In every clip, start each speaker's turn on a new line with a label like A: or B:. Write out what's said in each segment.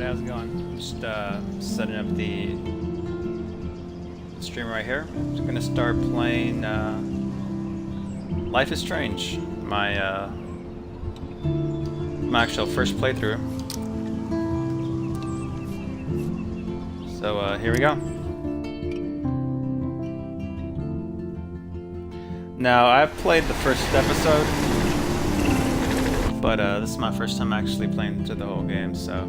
A: how's it going? Just setting up the stream right here. Just gonna start playing Life is Strange, my my actual first playthrough. So here we go. Now I've played the first episode, but this is my first time actually playing through the whole game, so.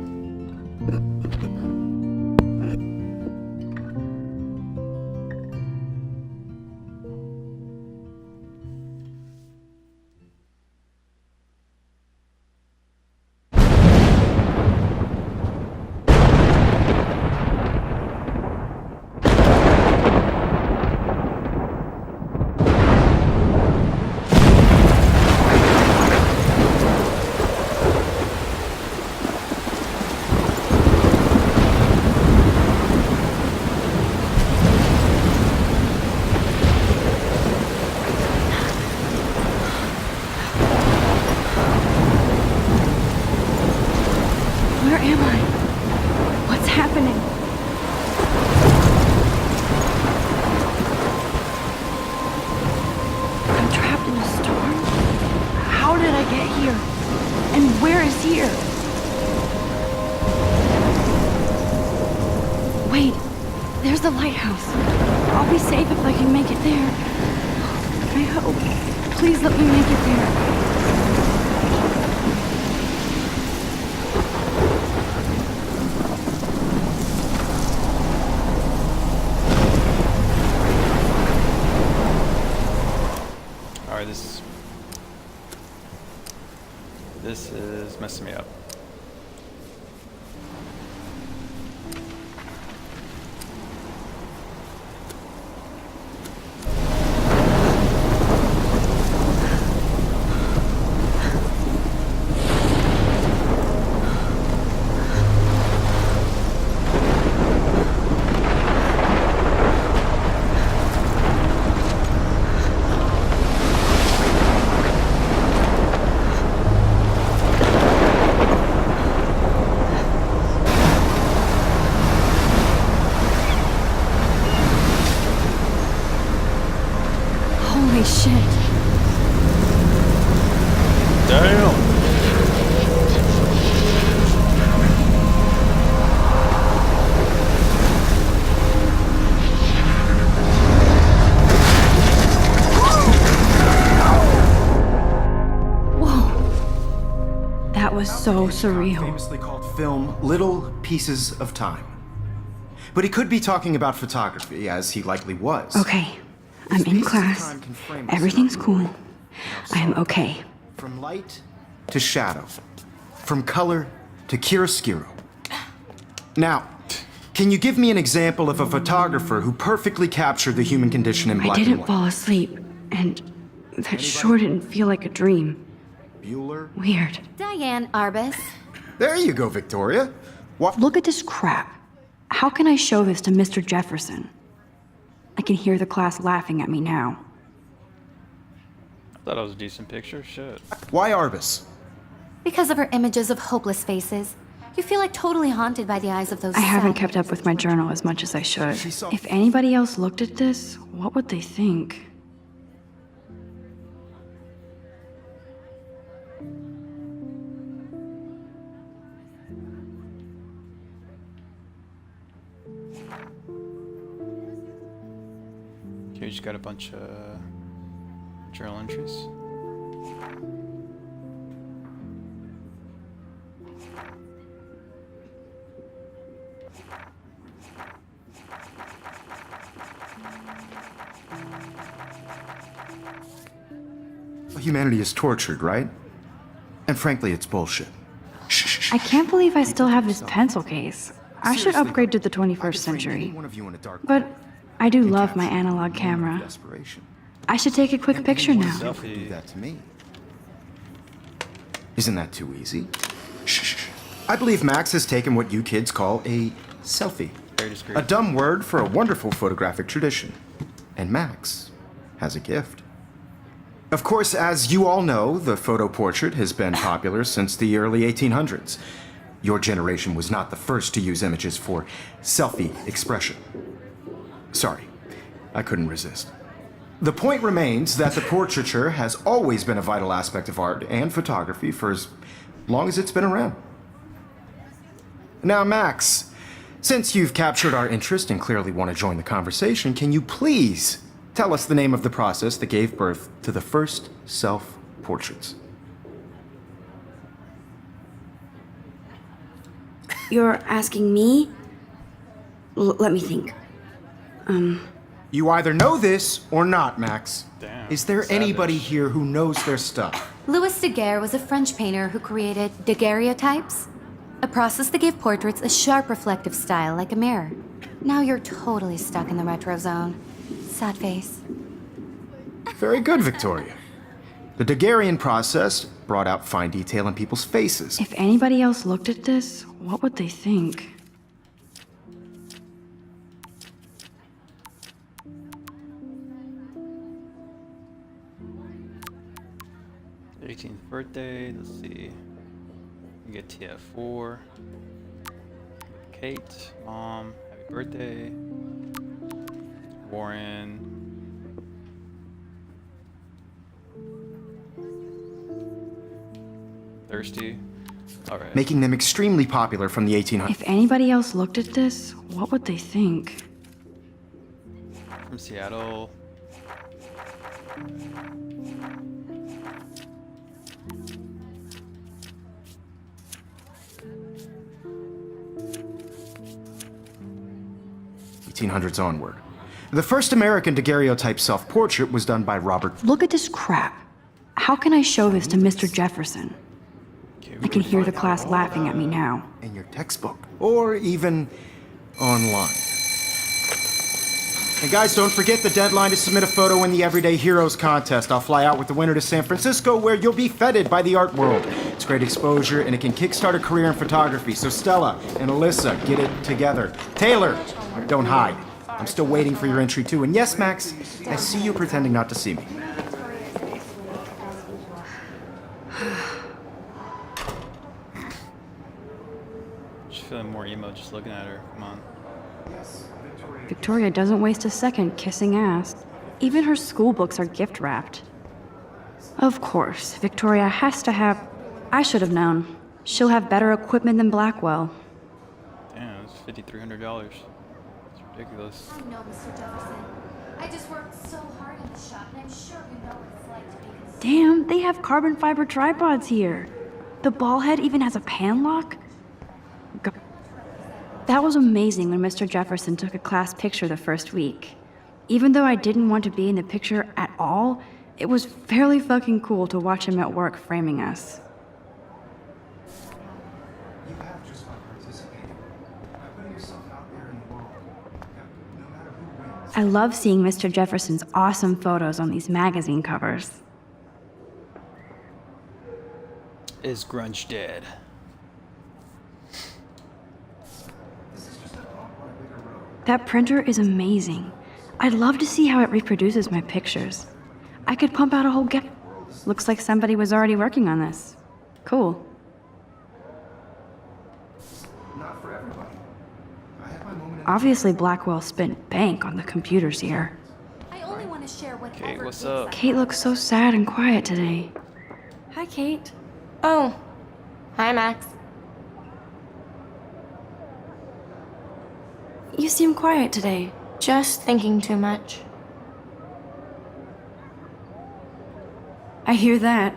B: There's the lighthouse. I'll be safe if I can make it there. I hope. Please let me make it there.
A: Alright, this is messing me up.
B: Holy shit.
A: Damn.
B: Whoa. That was so surreal.
C: Famously called film Little Pieces of Time. But he could be talking about photography, as he likely was.
B: Okay. I'm in class. Everything's cool. I am okay.
C: From light to shadow. From color to chiaroscuro. Now, can you give me an example of a photographer who perfectly captured the human condition in black and
B: I didn't
C: white?
B: fall asleep, and that sure didn't feel like a dream.
C: Bueller?
B: Weird.
D: Diane Arbus.
C: There you go, Victoria. What?
B: Look at this crap. How can I show this to Mr. Jefferson? I can hear the class laughing at me now.
A: I thought it was a decent picture. Shit.
C: Why Arbus?
D: Because of her images of hopeless faces. You feel like totally haunted by the eyes of those
B: I haven't
D: sad
B: kept up with my journal as much as I should.
C: She saw-
B: If anybody else looked at this, what would they think?
A: Okay, you just got a bunch of journal entries.
C: Humanity is tortured, right? And frankly, it's bullshit. Shh.
B: I can't believe I still have this pencil case. I should
C: Seriously,
B: upgrade to the
C: I could
B: 21st
C: frame
B: century.
C: any one of you in a dark
B: But
C: corner
B: I do
C: and
B: love my
C: capture
B: analog
C: one
B: camera.
C: desperation.
B: I should take a quick
C: And
B: picture
C: anyone
B: now.
C: else could do that to me. Isn't that too easy? Shh. I believe Max has taken what you kids call a selfie.
A: Very discreet.
C: A dumb word for a wonderful photographic tradition. And Max has a gift. Of course, as you all know, the photo portrait has been popular since the early 1800s. your generation was not the first to use images for selfie expression. Sorry, I couldn't resist. The point remains that the portraiture has always been a vital aspect of art and photography for as long as it's been around. Now, Max, since you've captured our interest and clearly want to join the conversation, can you please tell us the name of the process that gave birth to the first self-portraits?
B: You're asking me? Let me think.
C: You either know this or not, Max.
A: Damn,
C: Is there
A: savage.
C: anybody here who knows their stuff?
D: Louis Daguerre was a French painter who created daguerreotypes, a process that gave portraits a sharp reflective style like a mirror. Now you're totally stuck in the retro zone. Sad face.
C: Very good, Victoria. The Daguerrean process brought out fine detail in people's faces.
B: If anybody else looked at this, what would they think?
A: The 18th birthday. Let's see. We get TF4. Kate, mom, happy birthday. Warren. Thirsty. All right.
C: Making them extremely popular from the 1800s.
B: If anybody else looked at this, what would they think?
A: From Seattle.
C: Onward. The first American daguerreotype self-portrait was done by Robert.
B: Look at this crap. How can I show this to Mr. Jefferson?
A: Okay,
B: I can hear the class laughing at me now.
C: In your textbook, or even online. And guys, don't forget the deadline to submit a photo in the Everyday Heroes contest. I'll fly out with the winner to San Francisco, where you'll be feted by the art world. It's great exposure, and it can kickstart a career in photography. So Stella and Alyssa, get it together. Taylor, don't hide. I'm still waiting for your entry too. And yes, Max, I see you pretending not to see me.
A: She's feeling more emo just looking at her. Come on.
B: Victoria doesn't waste a second kissing ass. Even her school books are gift wrapped. Of course, Victoria has to have. I should have known. She'll have better equipment than Blackwell.
A: Damn, it's $5,300. It's ridiculous.
D: I know, Mr. Jefferson. I just worked so hard in the shop, and I'm sure you know what it's like to be consumed.
B: Damn, they have carbon fiber tripods here. The ball head even has a pan lock. That was amazing when Mr. Jefferson took a class picture the first week. Even though I didn't want to be in the picture at all, it was fairly fucking cool to watch him at work framing us.
C: You have just by participating, by putting yourself out there in the world, no matter who wins.
B: I love seeing Mr. Jefferson's awesome photos on these magazine covers.
A: Is grunge dead?
B: That printer is amazing. I'd love to see how it reproduces my pictures. I could pump out a whole Looks like somebody was already working on this. Cool.
C: Not for everybody. I have my moment in
B: Obviously, Blackwell spent bank on the computers here.
D: I only want to share whatever.
A: Kate, what's
D: is
A: up?
B: Kate looks so sad and quiet today. Hi, Kate.
E: Oh, hi, Max.
B: You seem quiet today.
E: Just thinking too much.
B: I hear that.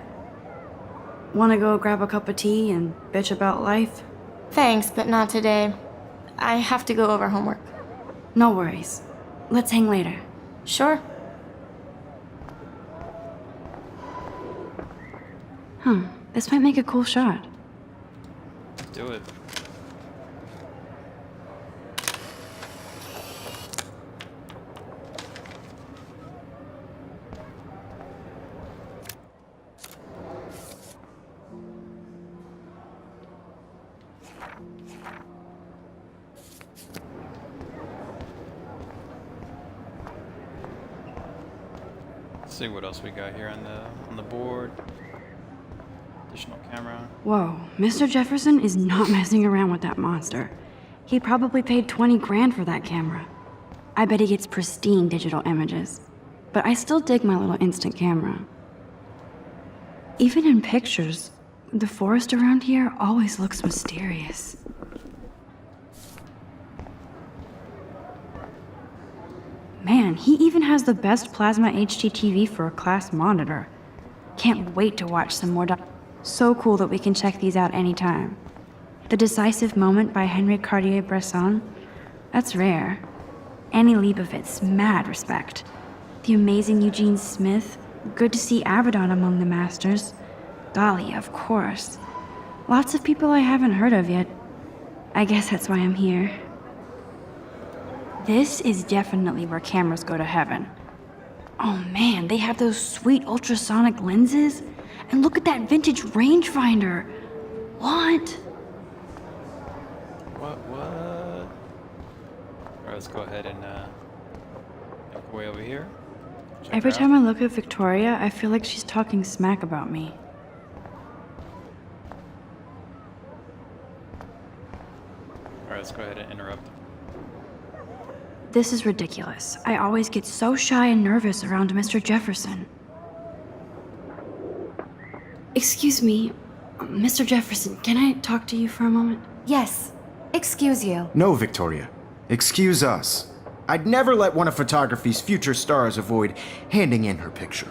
B: Wanna go grab a cup of tea and bitch about life?
E: Thanks, but not today. I have to go over homework.
B: No worries. Let's hang later.
E: Sure.
B: This might make a cool shot.
A: Let's do it. Let's see what else we got here on the board. Additional camera.
B: Whoa, Mr. Jefferson is not messing around with that monster. He probably paid 20 grand for that camera. I bet he gets pristine digital images. But I still dig my little instant camera. Even in pictures, the forest around here always looks mysterious. Man, he even has the best plasma HDTV for a class monitor. Can't wait to watch some more So cool that we can check these out anytime. The Decisive Moment by Henry Cartier-Bresson? That's rare. Annie Leibovitz, mad respect. The amazing Eugene Smith, good to see Abaddon among the masters. Dahlia, of course. Lots of people I haven't heard of yet. I guess that's why I'm here. This is definitely where cameras go to heaven. Oh man, they have those sweet ultrasonic lenses. And look at that vintage rangefinder. What?
A: What? Alright, let's go ahead and make our way over here. Check
B: Every
A: her
B: time
A: out.
B: I look at Victoria, I feel like she's talking smack about me.
A: Alright, let's go ahead and interrupt.
B: This is ridiculous. I always get so shy and nervous around Mr. Jefferson. Excuse me, Mr. Jefferson, can I talk to you for a moment?
D: Yes. Excuse you.
C: No, Victoria. Excuse us. I'd never let one of photography's future stars avoid handing in her picture.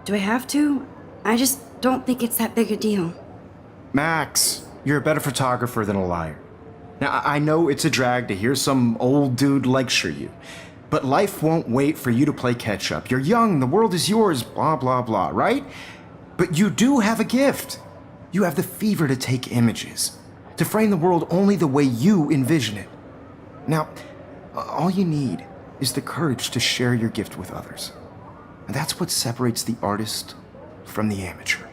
B: Do I have to? I just don't think it's that big a deal.
C: Max, you're a better photographer than a liar. Now, I know it's a drag to hear some old dude lecture you, but life won't wait for you to play catch up. You're young, the world is yours, blah, blah, blah, right? But you do have a gift. You have the fever to take images, to frame the world only the way you envision it. Now, all you need is the courage to share your gift with others. And that's what separates the artist from the amateur.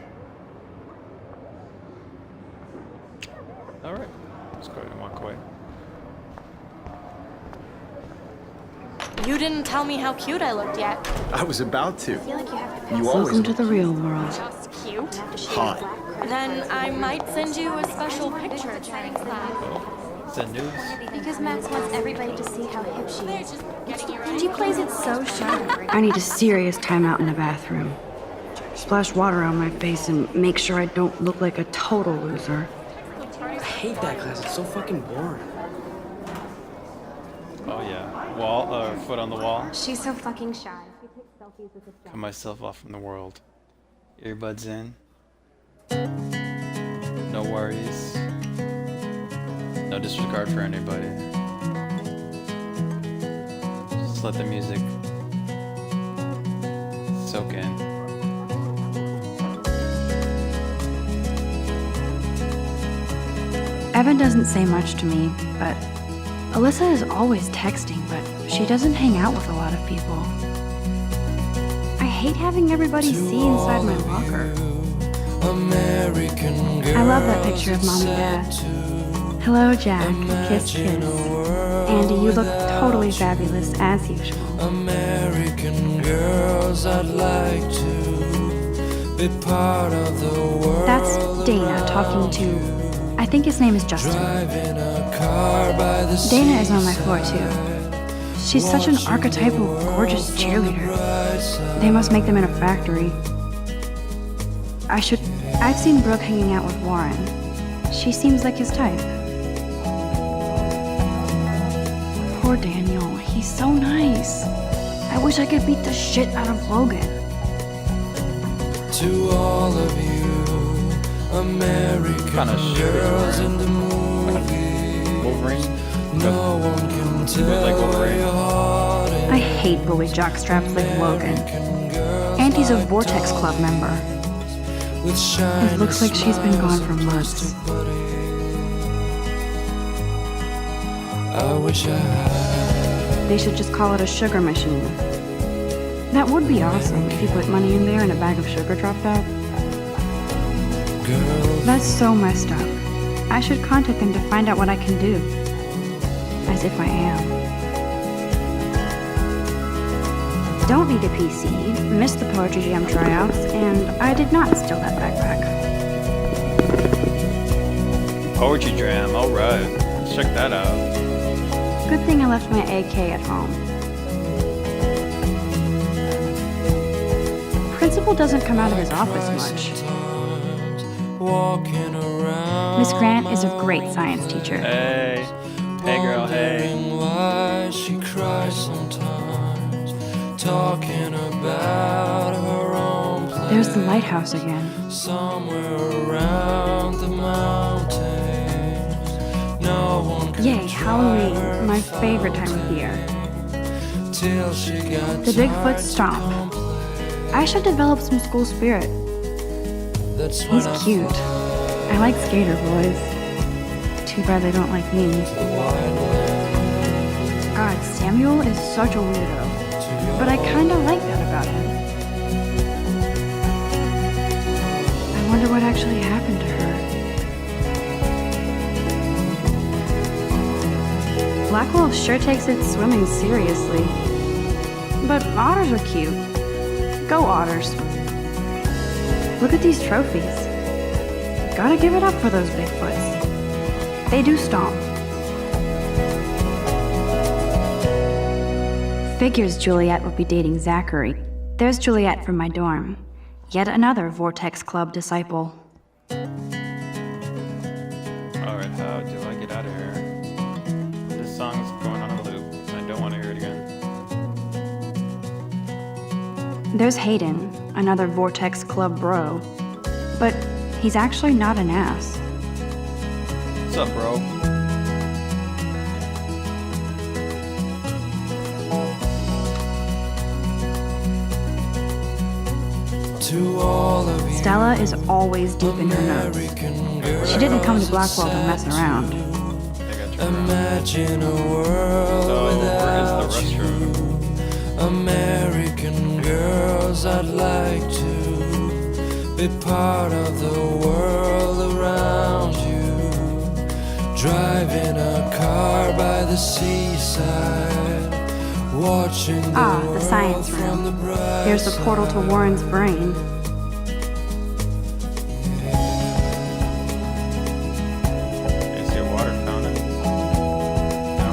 A: Alright, let's go ahead and walk away.
E: You didn't tell me how cute I looked yet.
C: I was about to. You
B: Welcome to the real world.
E: Just cute.
C: hot.
E: Then I might send you a special picture.
A: Is that news?
F: Because Max wants everybody to see how hip she is. She plays it so shy.
B: I need a serious timeout in the bathroom. Splash water on my face and make sure I don't look like a total loser.
G: I hate that class. It's so fucking boring.
A: Oh yeah. Wall or foot on the wall.
F: She's so fucking shy.
A: Cut myself off from the world. Earbuds in. No worries. No disregard for anybody. Just let the music soak in.
B: Evan doesn't say much to me, but Alyssa is always texting, but she doesn't hang out with a lot of people. I hate having everybody see inside my locker. I love that picture of Mom and Dad. Hello, Jack. Kiss, kiss. Andy, you look totally fabulous, as usual.
H: American girls, I'd like to be part of the world.
B: That's Dana talking to... I think his name is Justin.
H: Driving a car by the
B: Dana is on my floor, too. She's such an archetypal, gorgeous cheerleader. They must make them in a factory. I've seen Brooke hanging out with Warren. She seems like his type. Poor Daniel, he's so nice. I wish I could beat the shit out of Logan.
H: To all of you, American
A: Kinda shit is
H: girls
A: wearing.
H: in the movie.
A: Wolverine.
H: No one can tell
A: like Wolverine.
H: your heart
B: I hate bully jockstraps like Logan. Auntie's a Vortex Club member.
H: with shiny
B: It looks like she's been gone for
H: smiles,
B: months.
H: Mr. Buddy. I wish I had
B: They should just call it a sugar machine. That would be awesome if you put money in there and a bag of sugar dropped out.
H: girl.
B: That's so messed up. I should contact them to find out what I can do. As if I am. Don't need a PC, missed the Poetry Jam tryouts, and I did not steal that backpack.
A: Poetry Jam, alright. Let's check that out.
B: Good thing I left my AK at home. Principal doesn't come out of his office much.
H: Walking around
B: Miss Grant is a great science teacher.
A: Hey. Hey girl, hey.
H: why she cries sometimes, talking about her own place.
B: There's the lighthouse again.
H: Somewhere around the mountains, no one could
B: Yay, Halloween, my favorite time of year.
H: till she got
B: The Bigfoot Stomp. I should develop some school spirit.
H: That's when
B: He's cute. I like skater boys. Too bad they don't like me. God, Samuel is such a weirdo. But I kinda like that about him. I wonder what actually happened to her. Blackwell sure takes its swimming seriously. But otters are cute. Go otters. Look at these trophies. Gotta give it up for those Bigfoots. They do stomp. Figures Juliet would be dating Zachary. There's Juliet from my dorm. Yet another Vortex Club disciple.
A: Alright, how do I get out of here? This song's going on a loop. I don't want to hear it again.
B: There's Hayden, another Vortex Club bro. But he's actually not an ass.
A: What's up, bro?
H: to all of you
B: Stella is always deep in her notes.
H: American girls.
B: She didn't come to Blackwell to mess around.
A: I got your
H: Imagine a world
A: So, where
H: without
A: is the
H: you.
A: restroom?
H: American girls, I'd like to be part of the world around you. Driving a car by the seaside, watching the
B: Ah, the
H: world
B: science
H: from
B: room.
H: the bright
B: There's the portal to Warren's brain.
A: Is your water fountain? No?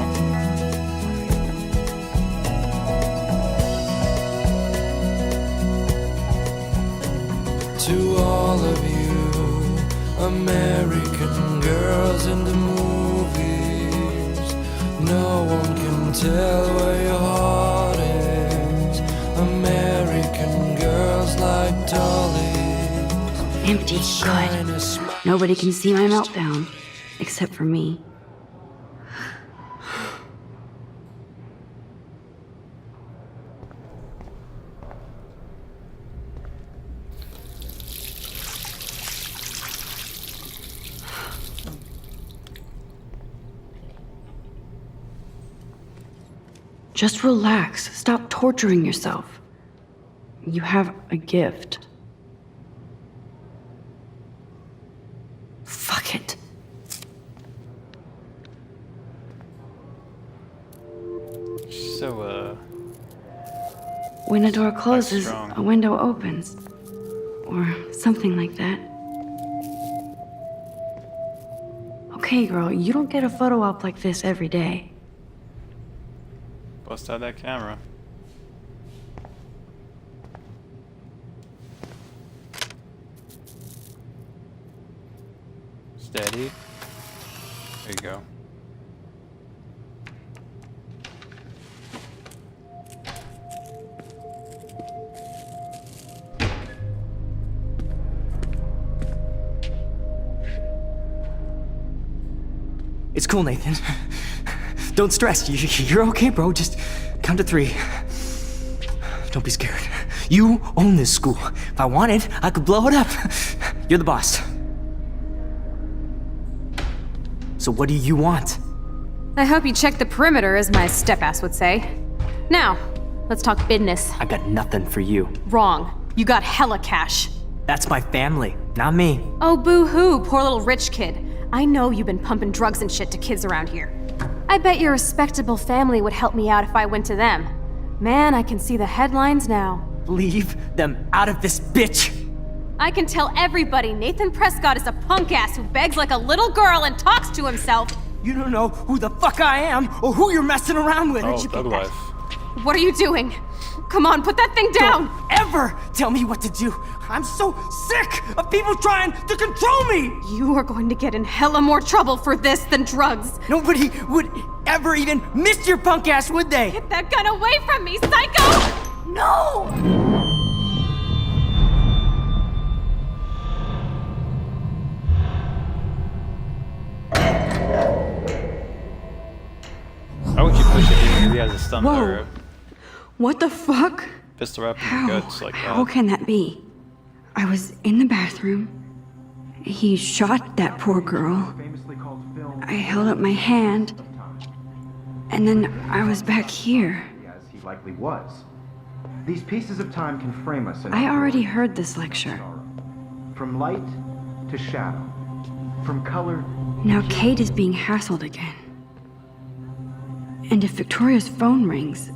H: To all of you American girls in the movies, no one can tell where your heart is. American girls like dollies.
B: Empty. Good.
H: Shine a smile.
B: Nobody can see my meltdown. Except for me. Just relax. Stop torturing yourself. You have a gift. Fuck it.
A: So,
B: When a door closes,
A: strong.
B: a window opens. Or something like that. Okay, girl, you don't get a photo op like this every day.
A: bust out that camera. Steady. There you go.
G: It's cool, Nathan. Don't stress. You're okay, bro. Just count to 3. Don't be scared. You own this school. If I wanted, I could blow it up. You're the boss. So what do you want?
I: I hope you checked the perimeter, as my step-ass would say. Now, let's talk business.
G: I got nothing for you.
I: Wrong. You got hella cash.
G: That's my family, not me.
I: Oh, boo-hoo, poor little rich kid. I know you've been pumping drugs and shit to kids around here. I bet your respectable family would help me out if I went to them. Man, I can see the headlines now.
G: Leave them out of this bitch!
I: I can tell everybody Nathan Prescott is a punk ass who begs like a little girl and talks to himself.
G: You don't know who the fuck I am or who you're messing around with.
A: Oh, thug life.
I: What are you doing? Come on, put that thing down!
G: Don't ever tell me what to do. I'm so sick of people trying to control me.
I: You are going to get in hella more trouble for this than drugs.
G: Nobody would ever even miss your punk ass, would they?
I: Get that gun away from me, psycho!
G: No!
A: How would you push it even if he has a stun
B: Whoa.
A: or a
B: What the fuck?
A: pistol wrap in
B: How?
A: the guts like
B: How
A: that?
B: can that be? I was in the bathroom. He shot that poor girl. I held up my hand. And then I was back here.
C: As he likely was. These pieces of time can frame us in
B: I
C: our
B: already
C: world.
B: heard this lecture.
C: From light to shadow. From color.
B: Now Kate is being hassled again. And if Victoria's phone rings,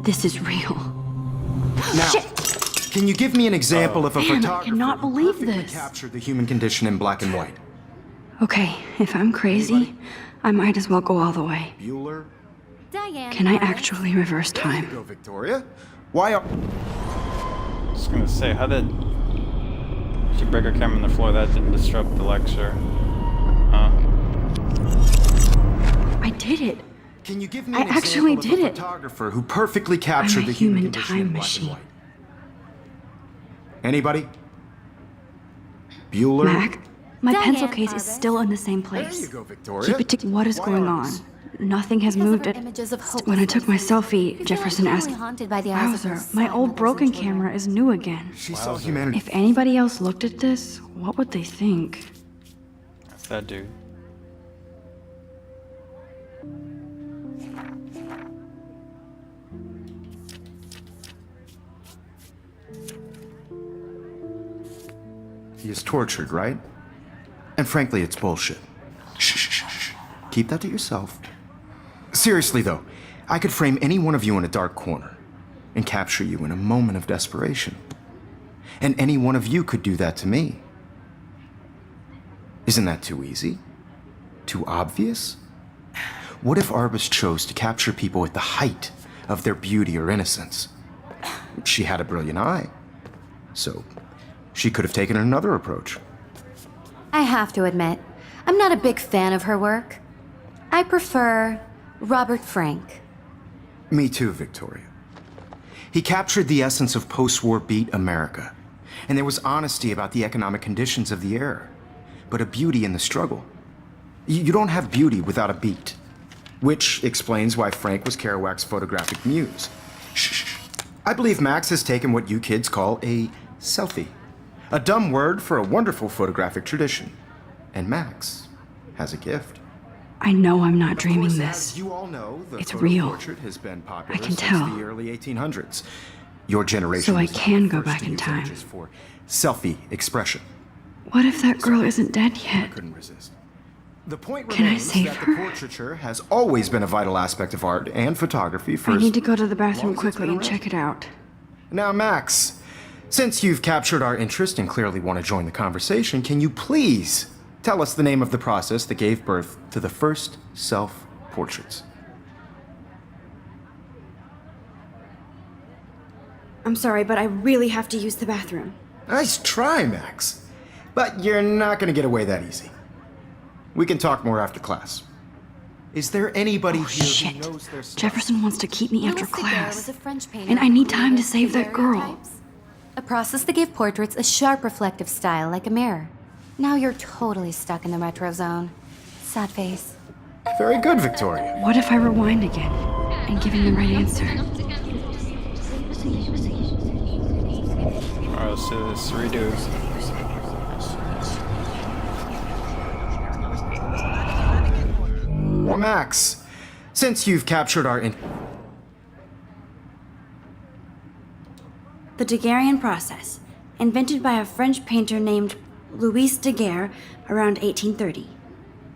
B: this is real.
C: Now, can you give me an example of a
B: Man, I
C: photographer
B: cannot
C: who
B: believe
C: perfectly
B: this.
C: captured the human condition in black and white?
B: Okay, if I'm crazy, I might as well go all the way.
C: Bueller?
D: Diane.
B: Can I actually reverse time?
C: Go, Victoria. Why are...
A: Just gonna say, how did she break her camera on the floor? That didn't disrupt the lecture. Huh?
B: I did it.
C: Can you give me
B: I
C: an
B: actually
C: example of
B: did
C: a
B: it.
C: photographer who perfectly captured
B: I'm a
C: the human
B: human
C: condition
B: time
C: in black
B: machine.
C: and white? Anybody? Bueller?
B: Mac, my
D: Diane
B: pencil case is
D: Arbus.
B: still in the same
C: There
B: place.
C: you go, Victoria.
B: Keep it to what is
C: Why
B: going on.
C: Arbus?
B: Nothing has
D: Because of
B: moved
D: her
B: it.
D: images of
B: When I took my
D: hopelessness.
B: selfie,
D: You feel
B: Jefferson
D: like
B: asked,
D: totally haunted by the eyes of
B: Wowzer,
D: her
B: my
D: son
B: old
D: that
B: broken
D: lives in Twitter.
B: camera is new again.
C: She saw humanity.
B: If anybody else looked at this, what would they think?
A: That's that dude.
C: He is tortured, right? And frankly, it's bullshit. Shh, shh, shh, shh. Keep that to yourself. Seriously, though, I could frame any one of you in a dark corner and capture you in a moment of desperation. And any one of you could do that to me. Isn't that too easy? Too obvious? What if Arbus chose to capture people at the height of their beauty or innocence? She had a brilliant eye. So, she could have taken another approach.
D: I have to admit, I'm not a big fan of her work. I prefer Robert Frank.
C: Me too, Victoria. He captured the essence of post-war beat America. And there was honesty about the economic conditions of the era, but a beauty in the struggle. You don't have beauty without a beat. Which explains why Frank was Kerouac's photographic muse. Shh. I believe Max has taken what you kids call a selfie. A dumb word for a wonderful photographic tradition. And Max has a gift.
B: I know I'm not
C: Of
B: dreaming
C: course,
B: this.
C: as you all know, the
B: It's
C: photo
B: real.
C: portrait has been popular
B: I can
C: since
B: tell.
C: the early 1800s. Your generation
B: So I
C: was the
B: can go
C: first
B: back
C: to
B: in
C: use
B: time.
C: images for selfie expression.
B: What if that girl isn't dead
C: I
B: yet?
C: couldn't resist. The point
B: Can I
C: remains
B: save
C: that
B: her?
C: the portraiture has always been a vital aspect of art and photography for
B: I need to go to the
C: long
B: bathroom
C: as it's
B: quickly
C: been
B: and
C: around.
B: check it out.
C: Now, Max, since you've captured our interest and clearly want to join the conversation, can you please tell us the name of the process that gave birth to the first self-portraits?
B: I'm sorry, but I really have to use the bathroom.
C: Nice try, Max. But you're not going to get away that easy. We can talk more after class. Is there anybody
B: Oh,
C: here
B: shit.
C: who knows their stuff?
B: Jefferson wants to keep me after
D: Louis Daguerre
B: class.
D: was a French painter
B: And I
D: who
B: need time to
D: created
B: save that girl.
D: daguerreotypes, a process that gave portraits a sharp reflective style like a mirror. Now you're totally stuck in the retro zone. Sad face.
C: Very good, Victoria.
B: What if I rewind again and give him the right answer?
A: Alright, let's do this. Redo.
C: Max, since you've captured our
B: The Daguerrean process, invented by a French painter named Louis Daguerre around 1830.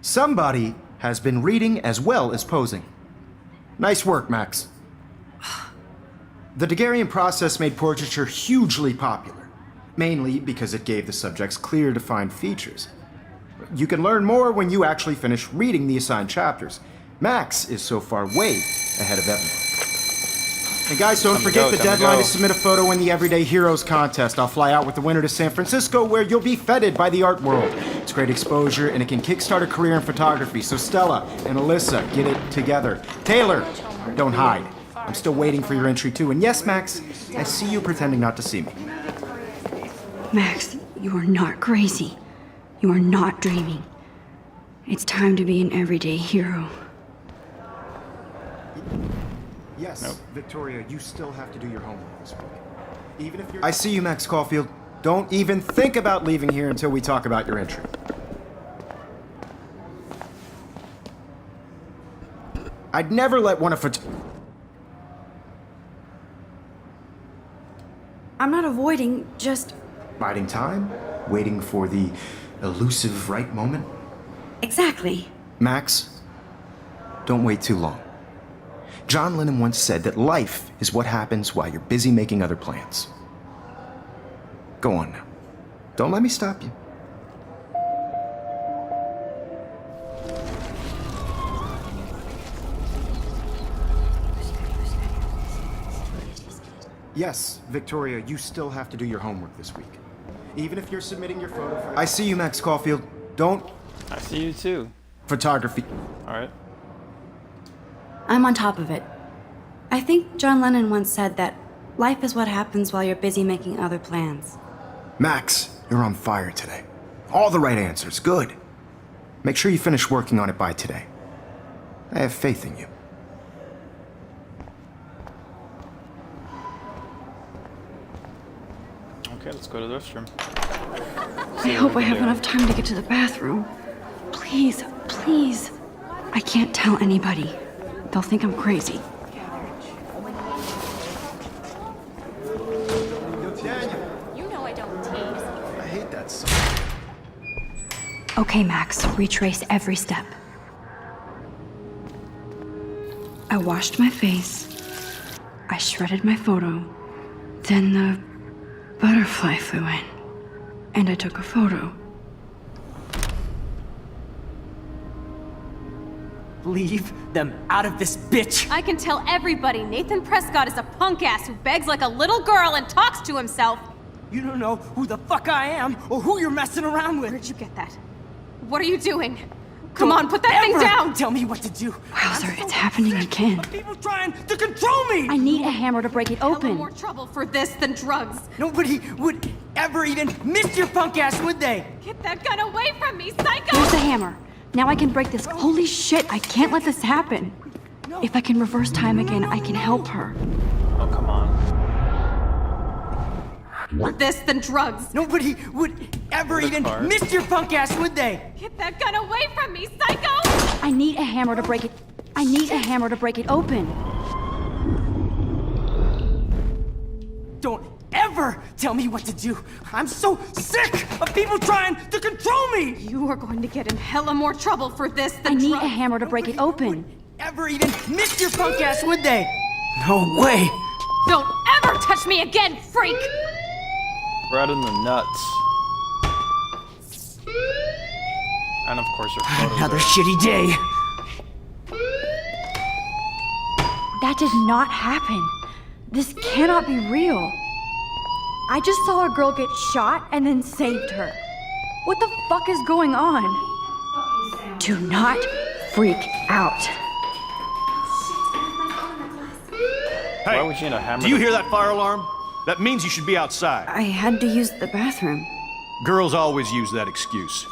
C: somebody has been reading as well as posing. Nice work, Max. The Daguerrean process made portraiture hugely popular, mainly because it gave the subjects clear, defined features. You can learn more when you actually finish reading the assigned chapters. Max is so far way ahead of everyone. And guys, don't forget the deadline to submit a photo in the Everyday Heroes contest. I'll fly out with the winner to San Francisco, where you'll be feted by the art world. It's great exposure, and it can kickstart a career in photography. So Stella and Alyssa, get it together. Taylor, don't hide. I'm still waiting for your entry too. And yes, Max, I see you pretending not to see me.
B: Max, you are not crazy. You are not dreaming. It's time to be an everyday hero.
C: Yes, Victoria, you still have to do your homework this week. Even if you're... I see you, Max Caulfield. Don't even think about leaving here until we talk about your entry. I'd never let one of
B: I'm not avoiding, just...
C: biding time, waiting for the elusive right moment.
B: Exactly.
C: Max, don't wait too long. John Lennon once said that life is what happens while you're busy making other plans. Go on now. Don't let me stop you. Yes, Victoria, you still have to do your homework this week. Even if you're submitting your photo for... I see you, Max Caulfield. Don't...
A: I see you too.
C: Photography.
A: Alright.
B: I'm on top of it. I think John Lennon once said that life is what happens while you're busy making other plans.
C: Max, you're on fire today. All the right answers. Good. Make sure you finish working on it by today. I have faith in you.
A: Okay, let's go to the restroom.
B: I hope I have enough time to get to the bathroom. Please, please. I can't tell anybody. They'll think I'm crazy.
F: You know I don't tease.
C: I hate that song.
B: Okay, Max, retrace every step. I washed my face. I shredded my photo. Then the butterfly flew in. And I took a photo.
G: Leave them out of this bitch!
I: I can tell everybody Nathan Prescott is a punk ass who begs like a little girl and talks to himself.
G: You don't know who the fuck I am or who you're messing around with.
I: Where'd you get that? What are you doing? Come on, put that thing down!
G: Tell me what to do.
B: Wowzer, it's happening again.
G: Of people trying to control me!
B: I need a hammer to break it
I: Hella
B: open.
I: more trouble for this than drugs.
G: Nobody would ever even miss your punk ass, would they?
I: Get that gun away from me, psycho!
B: Here's the hammer. Now I can break this. Holy shit, I can't let this happen. If I can reverse time again, I can help her.
A: Oh, come on.
I: For this than drugs.
G: Nobody would ever even
A: card.
G: miss your punk ass, would they?
I: Get that gun away from me, psycho!
B: I need a hammer to break it. I need a hammer to break it open.
G: Don't ever tell me what to do. I'm so sick of people trying to control me.
I: You are going to get in hella more trouble for this
B: I
I: than
B: need
I: drugs.
B: a hammer to break it open.
G: Ever even miss your punk ass, would they? No way.
I: Don't ever touch me again, freak!
A: Right in the nuts. And of course your photos
G: Another
A: are...
G: shitty day.
B: That did not happen. This cannot be real. I just saw a girl get shot and then saved her. What the fuck is going on? Do not freak out.
A: Why would you need a hammer?
J: Do you hear that fire alarm? That means you should be outside.
B: I had to use the bathroom.
J: Girls always use that excuse.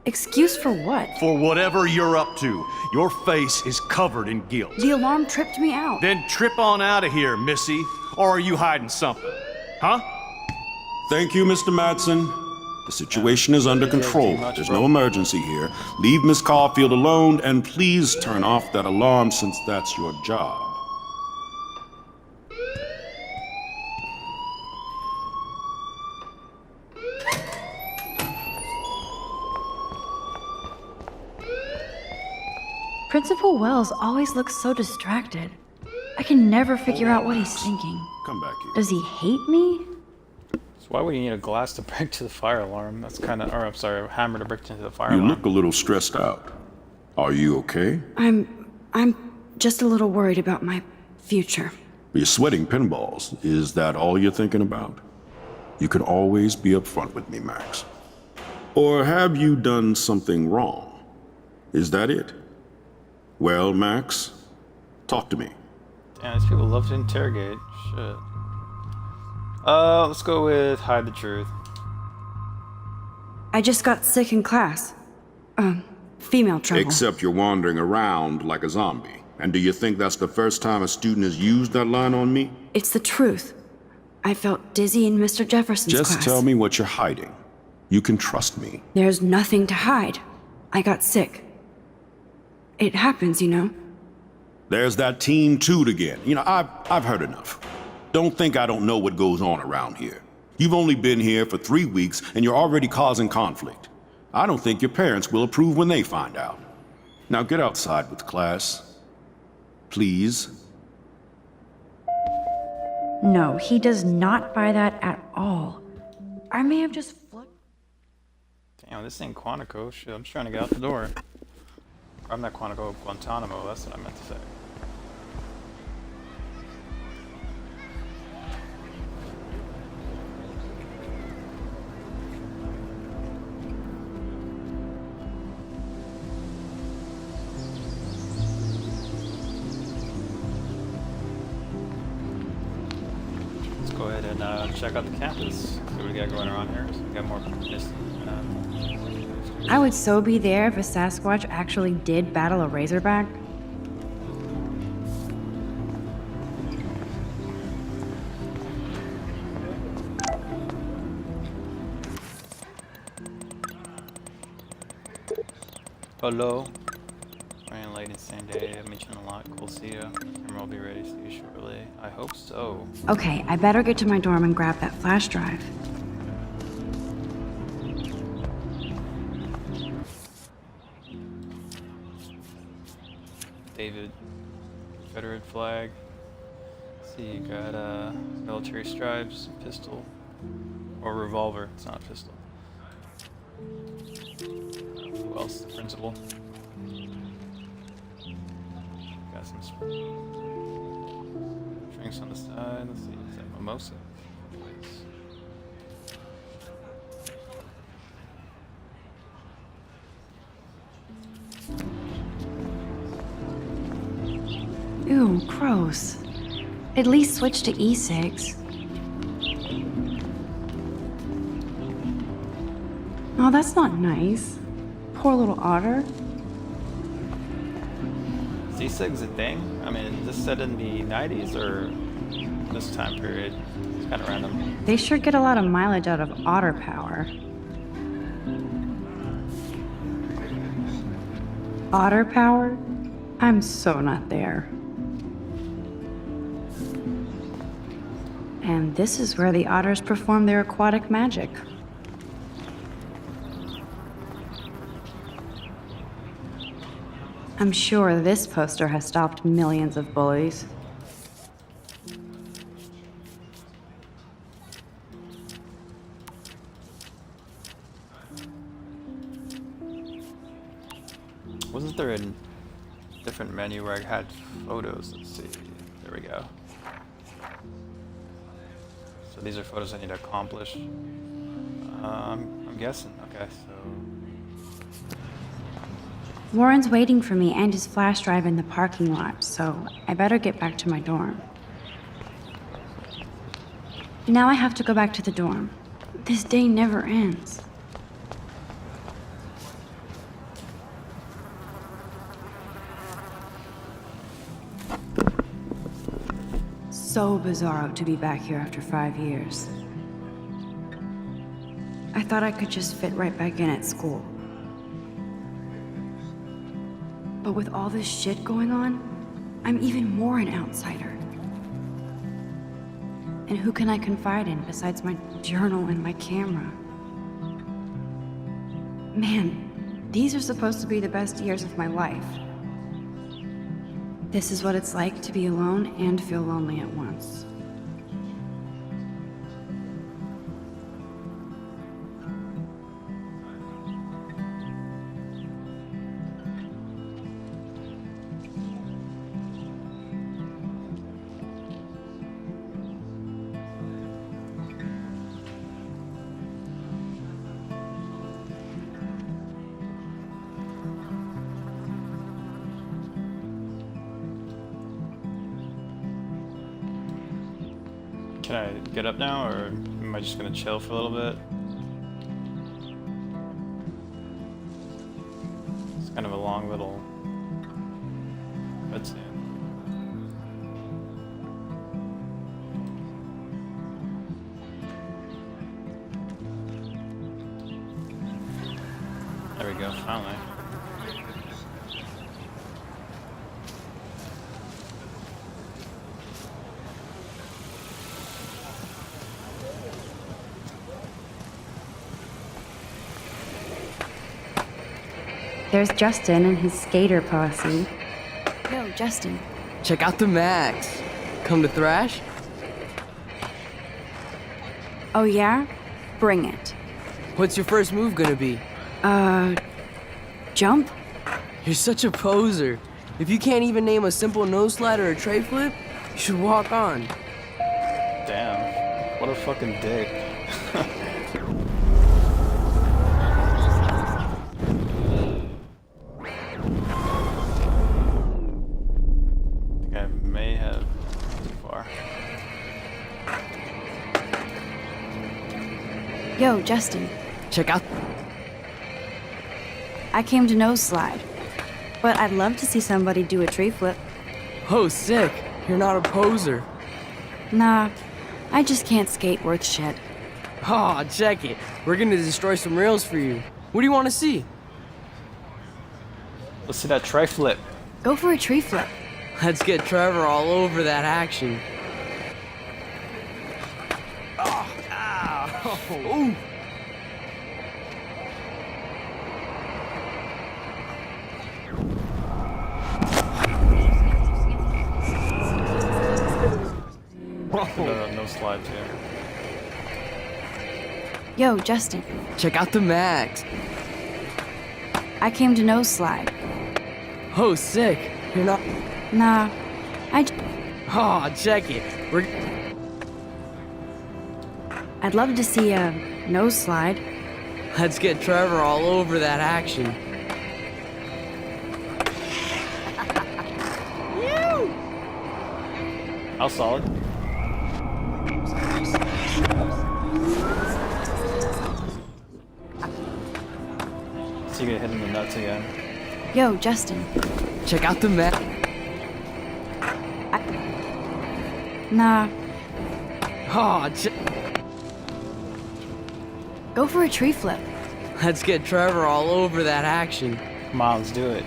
B: Excuse for what?
J: For whatever you're up to, your face is covered in guilt.
B: The alarm tripped me out.
J: Then trip on out of here, Missy. Or are you hiding something? Huh?
K: Thank you, Mr. Madsen. The situation is under control. There's no emergency here. Leave Miss Caulfield alone, and please turn off that alarm since that's your job.
B: Principal Wells always looks so distracted. I can never figure out what he's thinking.
K: Come back here.
B: Does he hate me?
A: So why would you need a glass to break to the fire alarm? That's kind of, or I'm sorry, a hammer to break into the fire
K: You
A: alarm.
K: look a little stressed out. Are you okay?
B: I'm just a little worried about my future.
K: You're sweating pinballs. Is that all you're thinking about? You can always be upfront with me, Max. Or have you done something wrong? Is that it? Well, Max, talk to me.
A: Damn, these people love to interrogate. Shit. Let's go with hide the truth.
B: I just got sick in class. Female trouble.
K: Except you're wandering around like a zombie. And do you think that's the first time a student has used that line on me?
B: It's the truth. I felt dizzy in Mr. Jefferson's class.
K: Just tell me what you're hiding. You can trust me.
B: There's nothing to hide. I got sick. It happens, you know.
K: There's that teen toot again. You know, I've heard enough. Don't think I don't know what goes on around here. You've only been here for 3 weeks and you're already causing conflict. I don't think your parents will approve when they find out. Now get outside with class. Please.
B: No, he does not buy that at all. I may have just flipped.
A: Damn, this ain't Quantico. Shit, I'm just trying to get out the door. I'm not Quantico, Guantanamo. That's what I meant to say. Go ahead and check out the campus. See what we got going on here. So we got more.
B: I would so be there if a Sasquatch actually did battle a Razorback.
A: Hello. Running late and same day. I've mentioned a lot. Cool, see ya. Camera will be ready to see you shortly. I hope so.
B: Okay, I better get to my dorm and grab that flash drive.
A: David. Confederate flag. See, you got military stripes, pistol, or revolver. It's not a pistol. Who else? The principal. Got some drinks on the side. Let's see, is that mimosa?
B: Ew, gross. At least switch to e-cigs. Oh, that's not nice. Poor little otter.
A: Is e-cigs a thing? I mean, is this set in the 90s or this time period? It's kind of random.
B: They sure get a lot of mileage out of otter power. Otter power? I'm so not there. And this is where the otters perform their aquatic magic. I'm sure this poster has stopped millions of bullies.
A: Wasn't there a different menu where I had photos? Let's see. There we go. So these are photos I need to accomplish. I'm guessing. Okay, so
B: Warren's waiting for me and his flash drive in the parking lot, so I better get back to my dorm. Now I have to go back to the dorm. This day never ends. So bizarro to be back here after 5 years. I thought I could just fit right back in at school. But with all this shit going on, I'm even more an outsider. And who can I confide in besides my journal and my camera? Man, these are supposed to be the best years of my life. This is what it's like to be alone and feel lonely at once.
A: Can I get up now, or am I just gonna chill for a little bit? It's kind of a long little cutscene. There we go, finally.
B: There's Justin and his skater posse. Yo, Justin.
G: Check out the Max. Come to thrash?
B: Oh yeah? Bring it.
G: What's your first move gonna be?
B: Jump?
G: You're such a poser. If you can't even name a simple nose slide or a tray flip, you should walk on.
A: Damn, what a fucking dick. I may have too far.
B: Yo, Justin.
G: Check out.
B: I came to nose slide, but I'd love to see somebody do a tree flip.
G: Oh, sick. You're not a poser.
B: Nah, I just can't skate worth shit.
G: Aw, check it. We're gonna destroy some rails for you. What do you want to see?
A: Let's see that tri-flip.
B: Go for a tree flip.
G: Let's get Trevor all over that action. Oh, ow. Ooh.
A: No slides here.
B: Yo, Justin.
G: Check out the Max.
B: I came to nose slide.
G: Oh, sick. You're not.
B: Nah,
G: Oh, check it.
B: I'd love to see a nose slide.
G: Let's get Trevor all over that action.
A: How solid? So you get hit in the nuts again.
B: Yo, Justin.
G: Check out the Max.
B: Nah,
G: Oh,
B: go for a tree flip.
G: let's get Trevor all over that action.
A: Come on, let's do it.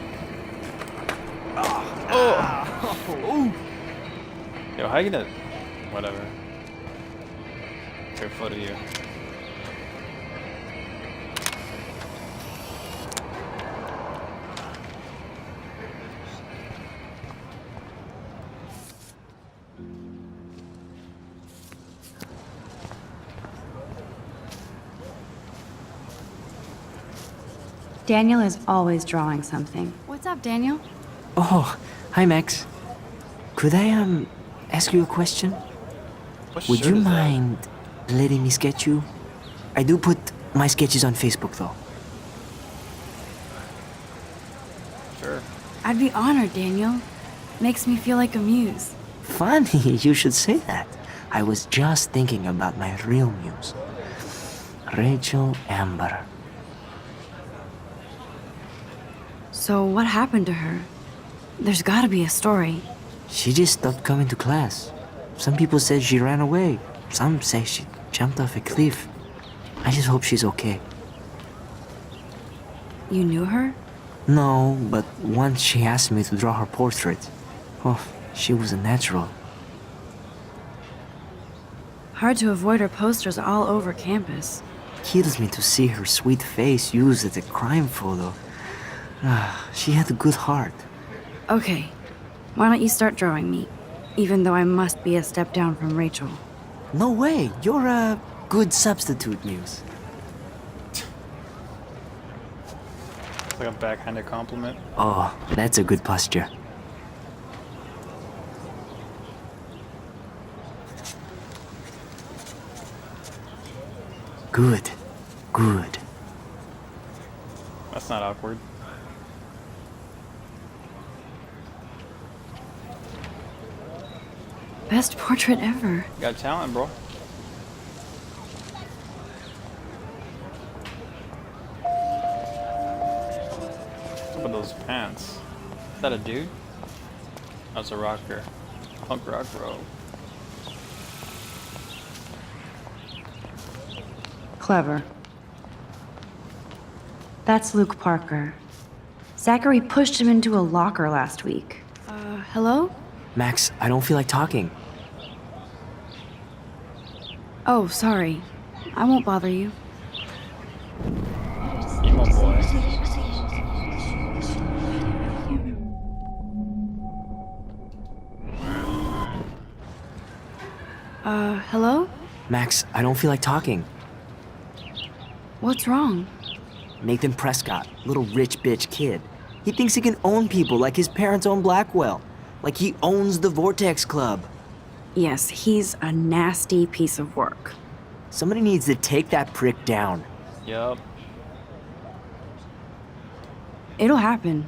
G: Oh.
A: Yo, how you gonna... Whatever. Take a photo of you.
B: Daniel is always drawing something. What's up, Daniel?
G: Oh, hi, Max. Could I, ask you a question?
A: What
G: Would
A: shirt
G: you
A: is that?
G: mind letting me sketch you? I do put my sketches on Facebook, though.
A: Sure.
B: I'd be honored, Daniel. Makes me feel like a muse.
G: Funny, you should say that. I was just thinking about my real muse. Rachel Amber.
B: So what happened to her? There's gotta be a story.
G: She just stopped coming to class. Some people said she ran away. Some say she jumped off a cliff. I just hope she's okay.
B: You knew her?
G: No, but once she asked me to draw her portrait. Oh, she was a natural.
B: Hard to avoid her posters all over campus.
G: Kills me to see her sweet face used as a crime photo. She had a good heart.
B: Okay, Why don't you start drawing me? Even though I must be a step down from Rachel.
G: No way. You're a good substitute, Muse.
A: It's like a backhanded compliment.
G: Oh, that's a good posture. Good. Good.
A: That's not awkward.
B: Best portrait ever.
A: You got talent, bro. What's up with those pants? Is that a dude? That's a rocker. Punk rock, bro.
B: Clever. That's Luke Parker. Zachary pushed him into a locker last week. Hello?
G: Max, I don't feel like talking.
B: Oh, sorry. I won't bother you.
A: Emo boy.
B: Hello?
G: Max, I don't feel like talking.
B: What's wrong?
G: Nathan Prescott, little rich bitch kid. He thinks he can own people like his parents own Blackwell. Like he owns the Vortex Club.
B: Yes, he's a nasty piece of work.
G: Somebody needs to take that prick down.
A: Yup.
B: It'll happen.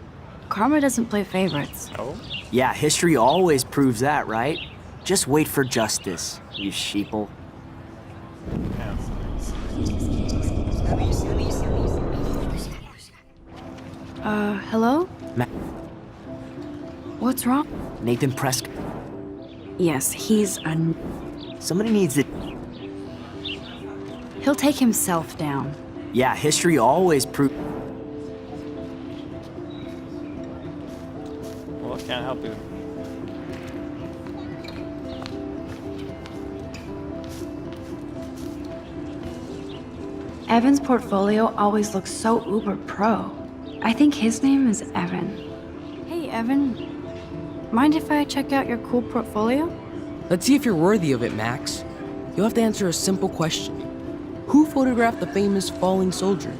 B: Karma doesn't play favorites.
A: Oh?
G: Yeah, history always proves that, right? Just wait for justice, you sheeple.
A: Yeah.
B: Hello? What's wrong?
G: Nathan Prescott.
B: Yes, he's a...
G: Somebody needs to...
B: He'll take himself down.
G: Yeah, history always proves...
A: Well, I can't help you.
B: Evan's portfolio always looks so uber pro. I think his name is Evan. Hey, Evan. Mind if I check out your cool portfolio?
L: Let's see if you're worthy of it, Max. You'll have to answer a simple question. Who photographed the famous falling soldier?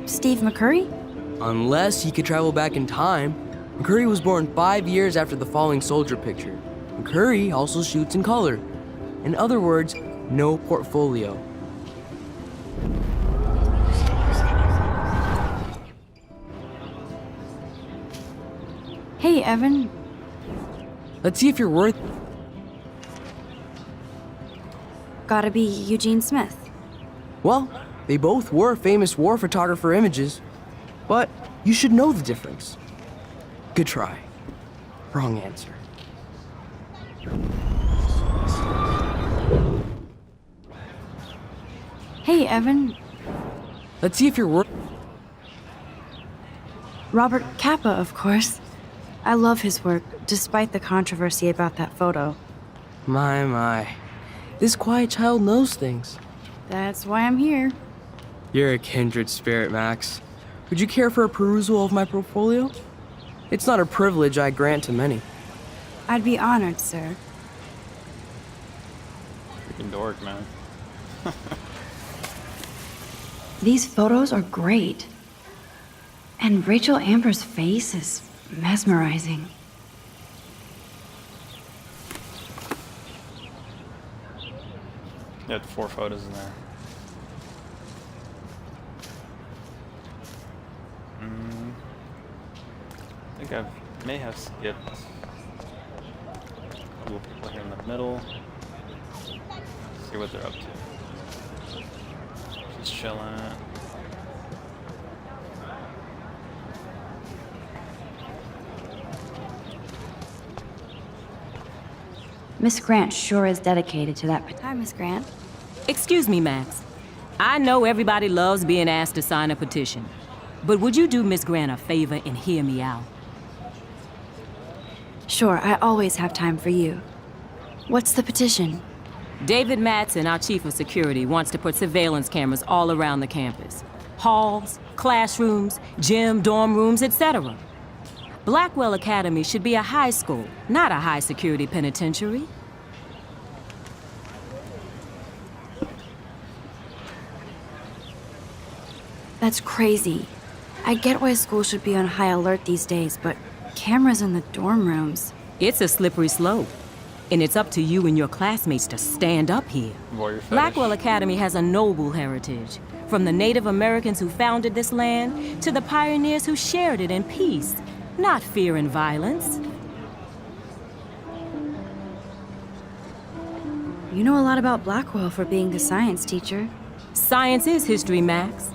B: Steve McCurry?
L: Unless he could travel back in time. McCurry was born 5 years after the falling soldier picture. McCurry also shoots in color. In other words, no portfolio.
B: Hey, Evan.
L: Let's see if you're worth...
B: Gotta be Eugene Smith.
L: Well, they both were famous war photographer images. But you should know the difference. Good try. Wrong answer.
B: Hey, Evan.
L: Let's see if you're worth...
B: Robert Capa, of course. I love his work, despite the controversy about that photo.
L: My. This quiet child knows things.
B: That's why I'm here.
L: You're a kindred spirit, Max. Would you care for a perusal of my portfolio? It's not a privilege I grant to many.
B: I'd be honored, sir.
A: Freaking dork, man.
B: These photos are great. And Rachel Amber's face is mesmerizing.
A: You had 4 photos in there. I think I may have skipped a couple people here in the middle. See what they're up to. Just chilling.
B: Miss Grant sure is dedicated to that. Hi, Miss Grant.
M: Excuse me, Max. I know everybody loves being asked to sign a petition, but would you do Miss Grant a favor and hear me out?
B: Sure, I always have time for you. What's the petition?
M: David Matson, our chief of security, wants to put surveillance cameras all around the campus. Halls, classrooms, gym, dorm rooms, etc. Blackwell Academy should be a high school, not a high-security penitentiary.
B: That's crazy. I get why schools should be on high alert these days, but cameras in the dorm rooms.
M: It's a slippery slope, and it's up to you and your classmates to stand up here.
A: Warrior fetish.
M: Blackwell Academy has a noble heritage, from the Native Americans who founded this land to the pioneers who shared it in peace, not fear and violence.
B: You know a lot about Blackwell for being the science teacher.
M: Science is history, Max.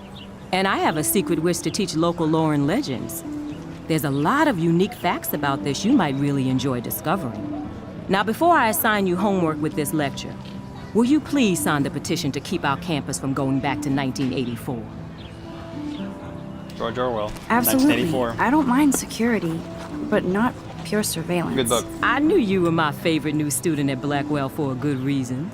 M: And I have a secret wish to teach local lore and legends. There's a lot of unique facts about this you might really enjoy discovering. Now, before I assign you homework with this lecture, will you please sign the petition to keep our campus from going back to 1984?
A: George Orwell.
B: Absolutely.
A: 1984.
B: I don't mind security, but not pure surveillance.
A: Good book.
M: I knew you were my favorite new student at Blackwell for a good reason.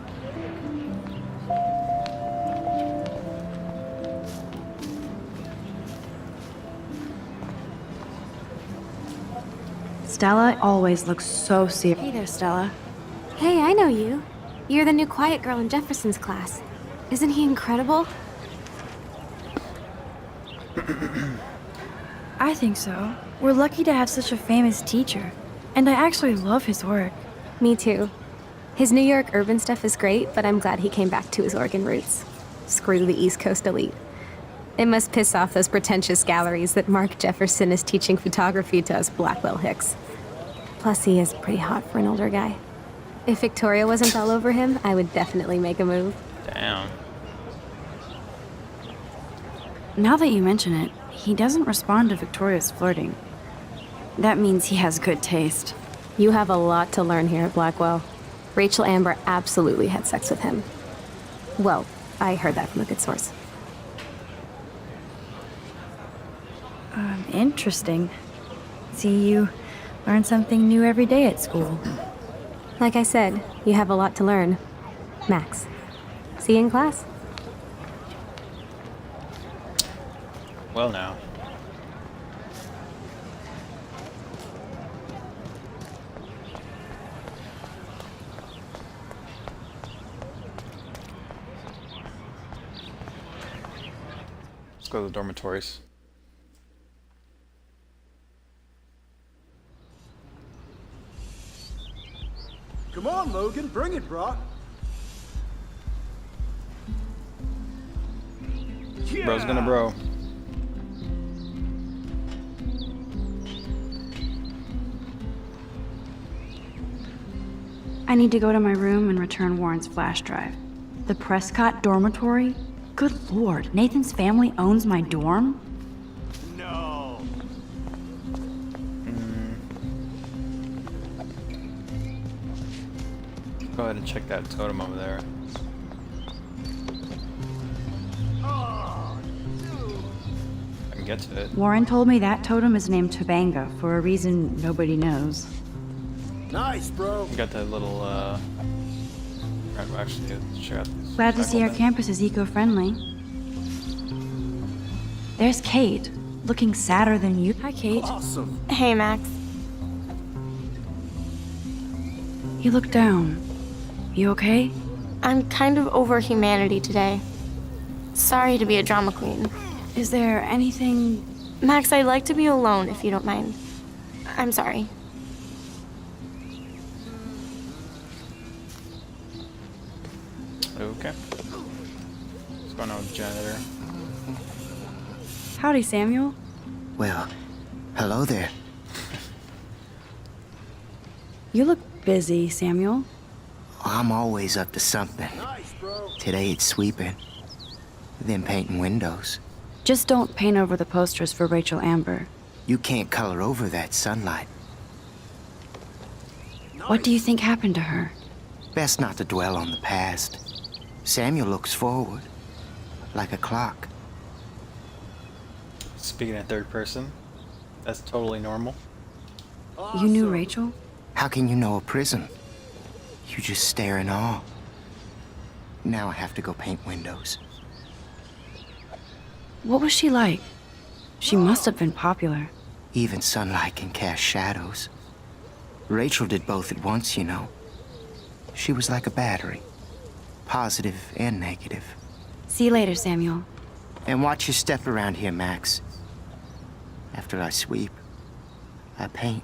B: Stella always looks so serious. Hey there, Stella.
F: Hey, I know you. You're the new quiet girl in Jefferson's class. Isn't he incredible?
B: I think so. We're lucky to have such a famous teacher. And I actually love his work.
F: Me too. His New York urban stuff is great, but I'm glad he came back to his Oregon roots. Screw the East Coast elite. It must piss off those pretentious galleries that Mark Jefferson is teaching photography to us Blackwell hicks. Plus, he is pretty hot for an older guy. If Victoria wasn't all over him, I would definitely make a move.
A: Damn.
B: Now that you mention it, he doesn't respond to Victoria's flirting. That means he has good taste.
F: You have a lot to learn here at Blackwell. Rachel Amber absolutely had sex with him. Well, I heard that from a good source.
B: Interesting. See, you learn something new every day at school.
F: Like I said, you have a lot to learn. Max, see you in class.
A: Well, now. Let's go to the dormitories.
N: Come on, Logan, bring it, bro. Yeah.
A: Bro's gonna bro.
B: I need to go to my room and return Warren's flash drive. The Prescott dormitory? Good lord, Nathan's family owns my dorm?
N: No.
A: Go ahead and check that totem over there. I can get to it.
B: Warren told me that totem is named Tobanga for a reason nobody knows.
N: Nice, bro.
A: You got that little, right, well, actually, let's check out these.
B: Glad to see our
A: cycle
B: campus is eco-friendly. There's Kate, looking sadder than you. Hi, Kate.
N: Awesome.
E: Hey, Max.
B: You look down. You okay?
E: I'm kind of over humanity today. Sorry to be a drama queen.
B: Is there anything...
E: Max, I'd like to be alone if you don't mind. I'm sorry.
A: Okay. What's going on with the janitor?
B: Howdy, Samuel.
O: Well, hello there.
B: You look busy, Samuel.
O: I'm always up to something.
N: Nice, bro.
O: Today it's sweeping, then painting windows.
B: Just don't paint over the posters for Rachel Amber.
O: You can't color over that sunlight.
B: What do you think happened to her?
O: Best not to dwell on the past. Samuel looks forward, like a clock.
A: Speaking in third person, that's totally normal.
B: You knew Rachel?
O: How can you know a prison? You just stare in awe. Now I have to go paint windows.
B: What was she like? She must have been popular.
O: Even sunlight can cast shadows. Rachel did both at once, you know. She was like a battery, positive and negative.
B: See you later, Samuel.
O: And watch your step around here, Max. After I sweep, I paint.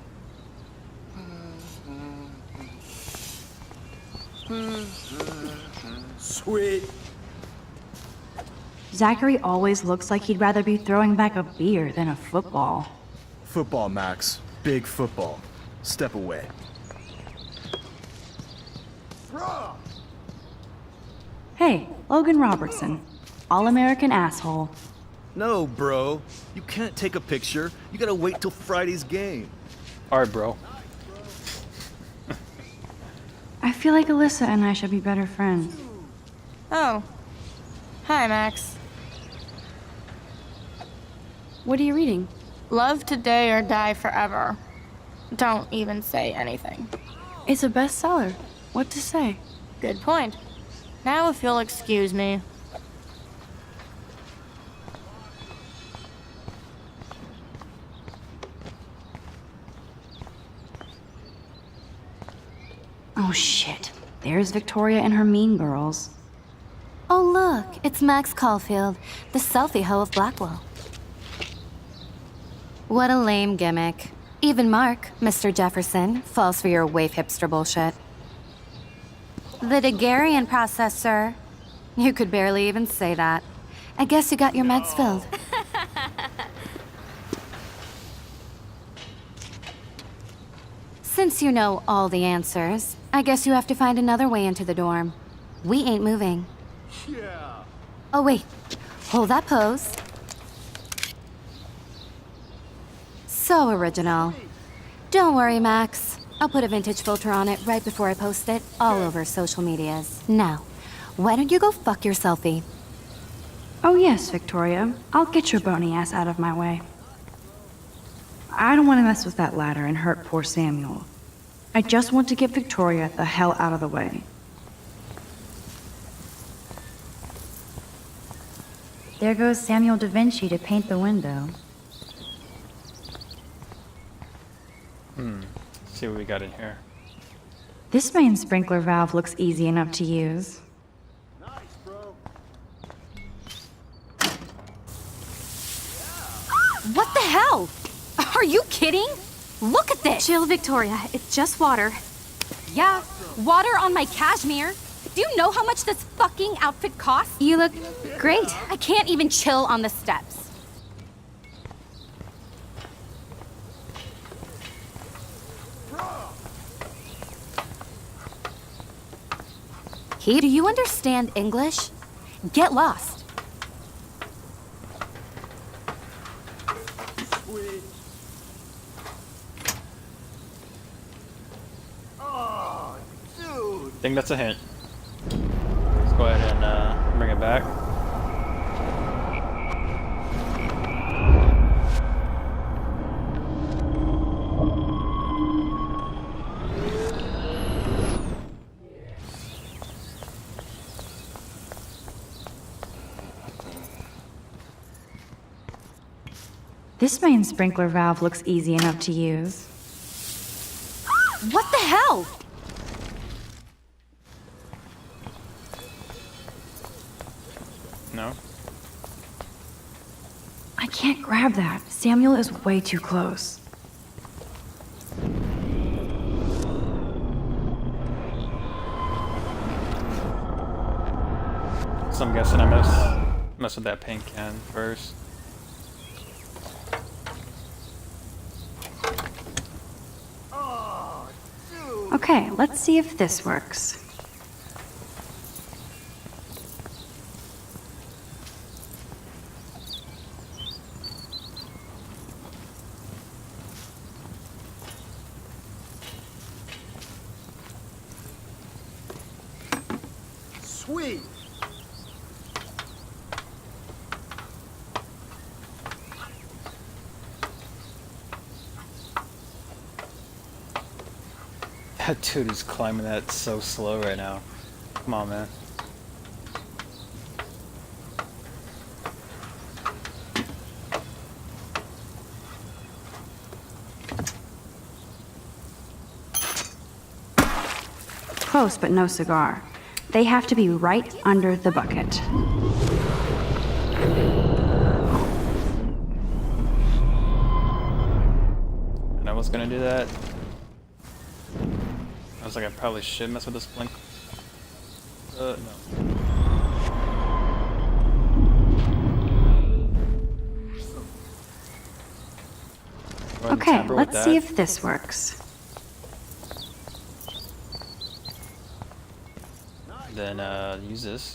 N: Sweet.
B: Zachary always looks like he'd rather be throwing back a beer than a football.
N: Football, Max. Big football. Step away.
B: Hey, Logan Robertson. All-American asshole.
N: No, bro. You can't take a picture. You gotta wait till Friday's game.
A: Alright, bro.
B: I feel like Alyssa and I should be better friends.
E: Oh. Hi, Max.
B: What are you reading?
E: Love Today or Die Forever. Don't even say anything.
B: It's a bestseller. What to say?
E: Good point. Now if you'll excuse me.
B: Oh shit. There's Victoria and her mean girls.
D: Oh, look, it's Max Caulfield, the selfie hoe of Blackwell. What a lame gimmick. Even Mark, Mr. Jefferson, falls for your waif hipster bullshit. The Daguerrean process, sir. You could barely even say that. I guess you got your meds filled. Since you know all the answers, I guess you have to find another way into the dorm. We ain't moving.
N: Yeah.
D: Oh, wait. Hold that pose. So original. Don't worry, Max. I'll put a vintage filter on it right before I post it all over social medias. Now, why don't you go fuck your selfie?
B: Oh yes, Victoria. I'll get your bony ass out of my way. I don't want to mess with that ladder and hurt poor Samuel. I just want to get Victoria the hell out of the way. There goes Samuel da Vinci to paint the window.
A: Let's see what we got in here.
B: This main sprinkler valve looks easy enough to use.
N: Nice, bro.
D: What the hell? Are you kidding? Look at this!
I: Chill, Victoria. It's just water.
D: Yeah, water on my cashmere. Do you know how much this fucking outfit costs?
I: You look great.
D: I can't even chill on the steps. Do you understand English? Get lost.
N: Sweet. Oh, dude.
A: I think that's a hint. Let's go ahead and bring it back.
B: This main sprinkler valve looks easy enough to use.
D: What the hell?
A: No?
B: I can't grab that. Samuel is way too close.
A: So I'm guessing I mess with that paint can first.
B: Okay, let's see if this works.
N: Sweet.
A: That dude is climbing that so slow right now. Come on, man.
B: close, but no cigar. They have to be right under the bucket.
A: And I was gonna do that. I was like, I probably should mess with this blink. No. Go ahead and
B: Okay,
A: tamper with
B: let's see
A: that.
B: if this works.
A: Then use this.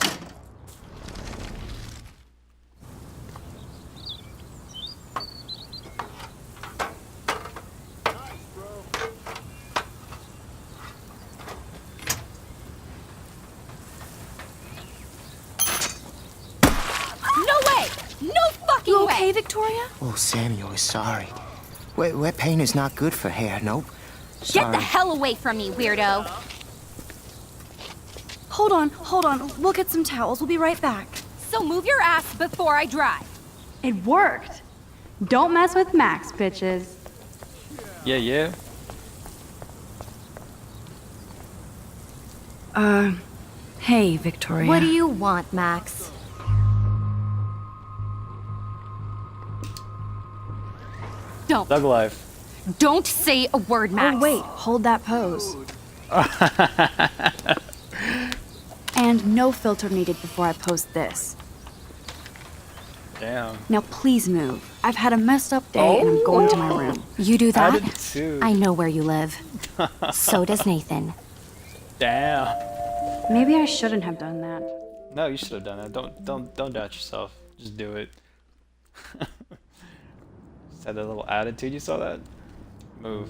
D: You okay, Victoria?
O: Oh, Samuel is sorry. Wet paint is not good for hair, nope.
D: Get the hell away from me, weirdo!
B: Hold on. We'll get some towels. We'll be right back.
D: So move your ass before I drive.
B: It worked. Don't mess with Max, bitches.
A: Yeah.
B: Hey, Victoria.
D: What do you want, Max? Don't.
A: Thug life.
D: Don't say a word, Max.
B: Oh, wait. Hold that pose. And no filter needed before I post this.
A: Damn.
B: Now please move. I've had a messed up day and I'm going to my room.
D: You do that?
A: I did too.
D: I know where you live. So does Nathan.
A: Damn.
B: Maybe I shouldn't have done that.
A: No, you should have done that. Don't doubt yourself. Just do it. Just had that little attitude. You saw that? Move.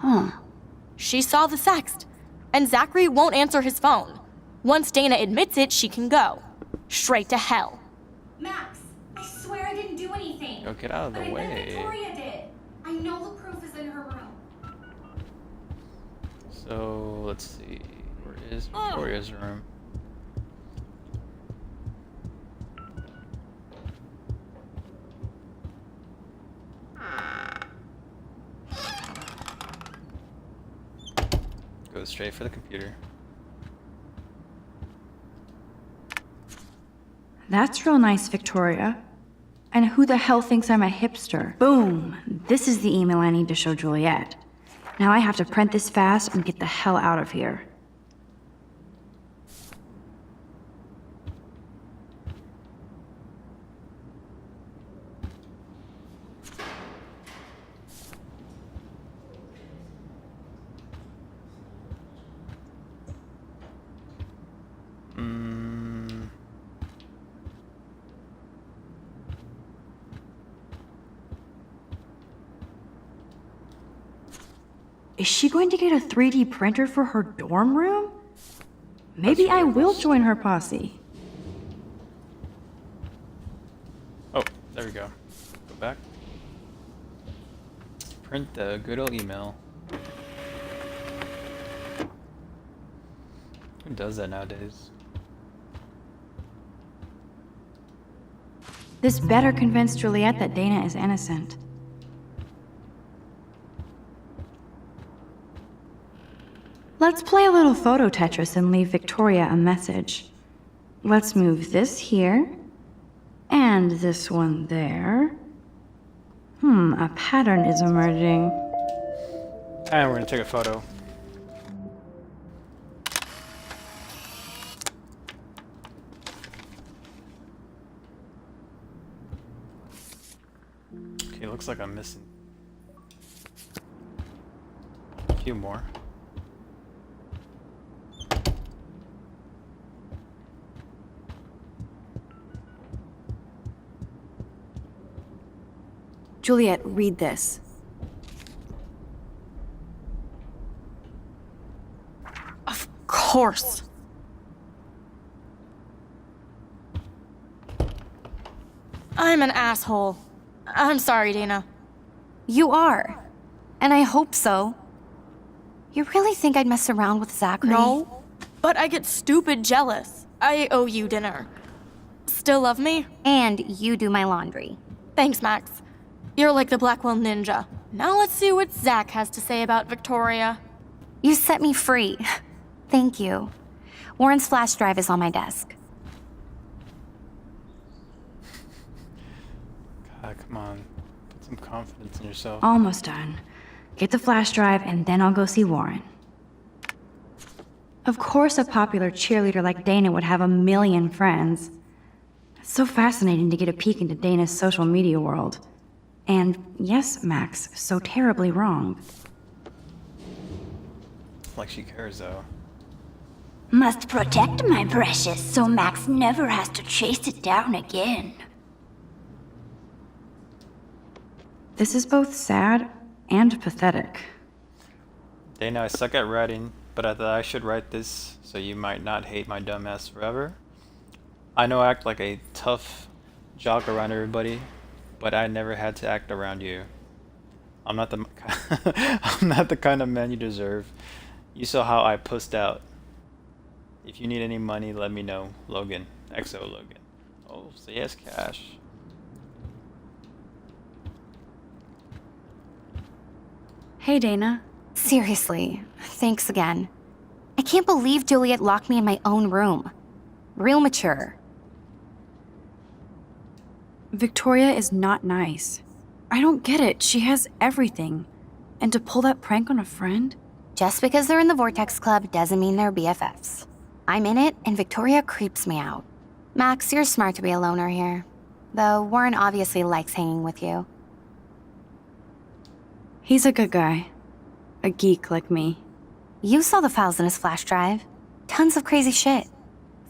B: Huh.
E: She saw the sext, and Zachary won't answer his phone. Once Dana admits it, she can go. Straight to hell.
D: Max, I swear I didn't do anything.
A: Go get out of the
D: But I bet
A: way.
D: Victoria did. I know the proof is in her room.
A: So let's see. Where is Victoria's room? Go straight for the computer.
B: That's real nice, Victoria. And who the hell thinks I'm a hipster? Boom! This is the email I need to show Juliet. Now I have to print this fast and get the hell out of here. Is she going to get a 3D printer for her dorm room? Maybe I will join her posse.
A: Oh, there we go. Go back. Print the good old email. Who does that nowadays?
B: This better convince Juliet that Dana is innocent. Let's play a little photo Tetris and leave Victoria a message. Let's move this here, and this one there. A pattern is emerging.
A: And we're gonna take a photo. Okay, looks like I'm missing a few more.
B: Juliet, read this.
E: Of course. I'm an asshole. I'm sorry, Dana.
D: You are. And I hope so. You really think I'd mess around with Zachary?
E: No, but I get stupid jealous. I owe you dinner. Still love me?
D: And you do my laundry.
E: Thanks, Max. You're like the Blackwell Ninja. Now let's see what Zach has to say about Victoria.
D: You set me free. Thank you. Warren's flash drive is on my desk.
A: God, come on. Put some confidence in yourself.
B: Almost done. Get the flash drive, and then I'll go see Warren. Of course a popular cheerleader like Dana would have a million friends. It's so fascinating to get a peek into Dana's social media world. And yes, Max, so terribly wrong.
A: Like she cares, though.
P: Must protect my precious so Max never has to chase it down again.
B: This is both sad and pathetic.
A: Dana, I suck at writing, but I thought I should write this so you might not hate my dumb ass forever. I know I act like a tough jock around everybody, but I never had to act around you. I'm not the I'm not the kind of man you deserve. You saw how I pussed out. If you need any money, let me know. Logan. XO Logan. Oh, so he has cash.
B: Hey, Dana.
D: Seriously, thanks again. I can't believe Juliet locked me in my own room. Real mature.
B: Victoria is not nice. I don't get it. She has everything. And to pull that prank on a friend?
D: Just because they're in the Vortex Club doesn't mean they're BFFs. I'm in it, and Victoria creeps me out. Max, you're smart to be a loner here. Though Warren obviously likes hanging with you.
B: He's a good guy. A geek like me.
D: You saw the files in his flash drive. Tons of crazy shit.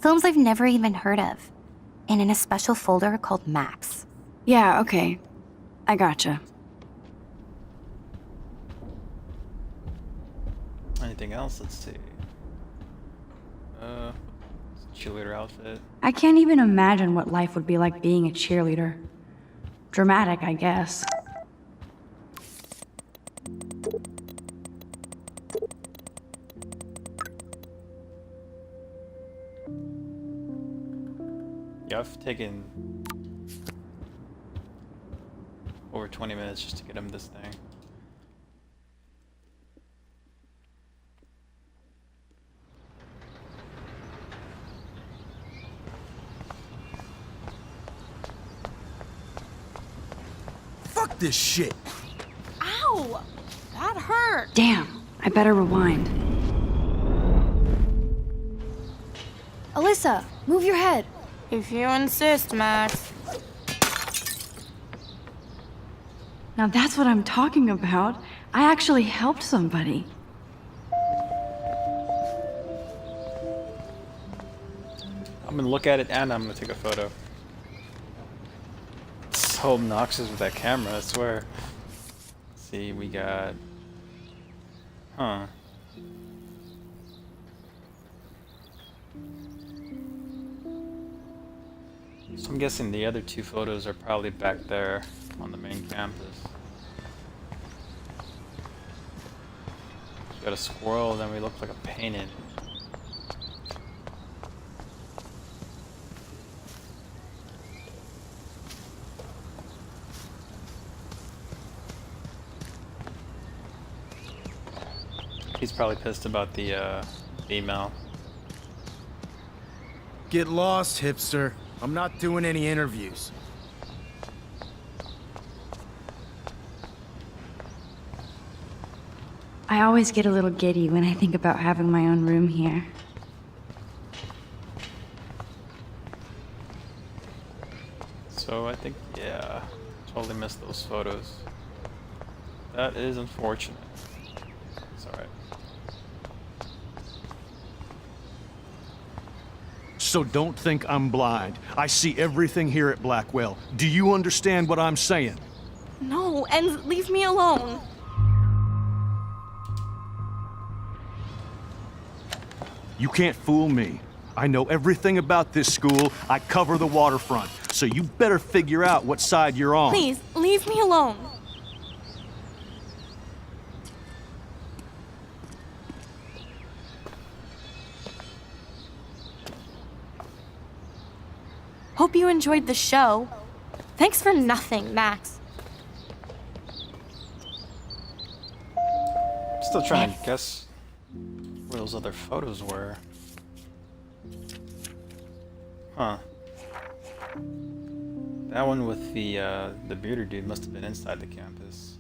D: Films I've never even heard of. And in a special folder called Max.
B: Yeah, okay. I gotcha.
A: anything else? Let's see. Cheerleader outfit.
B: I can't even imagine what life would be like being a cheerleader. Dramatic, I guess.
A: Yeah, I've taken over 20 minutes just to get him this thing.
N: Fuck this shit!
E: Ow! That hurt!
B: Damn, I better rewind.
I: Alyssa, move your head.
E: If you insist, Max.
B: Now that's what I'm talking about. I actually helped somebody.
A: I'm gonna look at it and I'm gonna take a photo. It's so obnoxious with that camera, I swear. Let's see, we got... Huh. So I'm guessing the other two photos are probably back there on the main campus. We got a squirrel, then we look like a painting. He's probably pissed about the email.
C: Get lost, hipster. I'm not doing any interviews.
B: I always get a little giddy when I think about having my own room here.
A: So I think, yeah, totally missed those photos. That is unfortunate. It's alright.
J: So don't think I'm blind. I see everything here at Blackwell. Do you understand what I'm saying?
E: No, and leave me alone.
J: You can't fool me. I know everything about this school. I cover the waterfront. So you better figure out what side you're on.
E: Please, leave me alone. Hope you enjoyed the show. Thanks for nothing, Max.
A: Still trying to guess where those other photos were. Huh. That one with the bearded dude must have been inside the campus.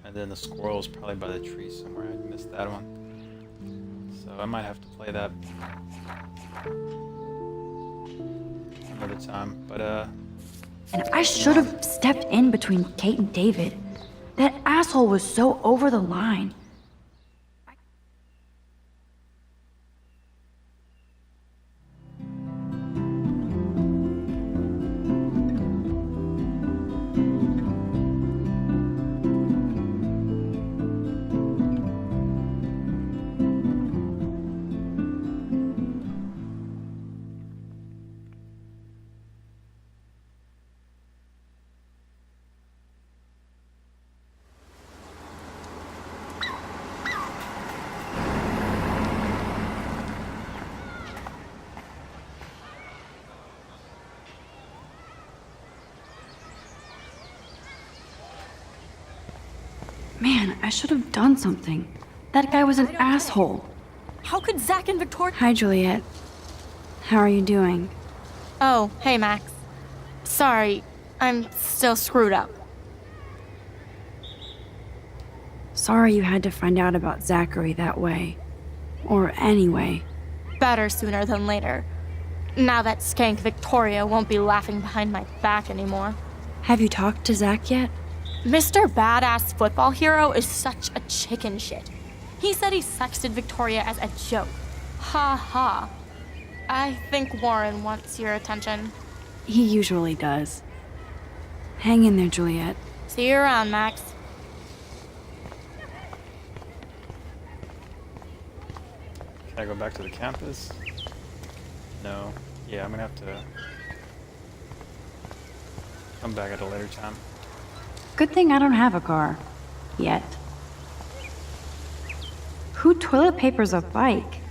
A: And then the squirrel was probably by the tree somewhere. I missed that one. So I might have to play that another time. But
B: And I should have stepped in between Kate and David. That asshole was so over the line. Man, I should have done something. That guy was an asshole.
E: How could Zach and Victoria...
B: Hi, Juliet. How are you doing?
E: Oh, hey, Max. Sorry, I'm still screwed up.
B: Sorry you had to find out about Zachary that way. Or anyway.
E: Better sooner than later. Now that skank Victoria won't be laughing behind my back anymore.
B: Have you talked to Zach yet?
E: Mr. Badass Football Hero is such a chicken shit. He said he sexted Victoria as a joke. Ha ha. I think Warren wants your attention.
B: He usually does. Hang in there, Juliet.
E: See you around, Max.
A: Can I go back to the campus? No. Yeah, I'm gonna have to come back at a later time.
B: Good thing I don't have a car. Yet. Who toilet papers a bike?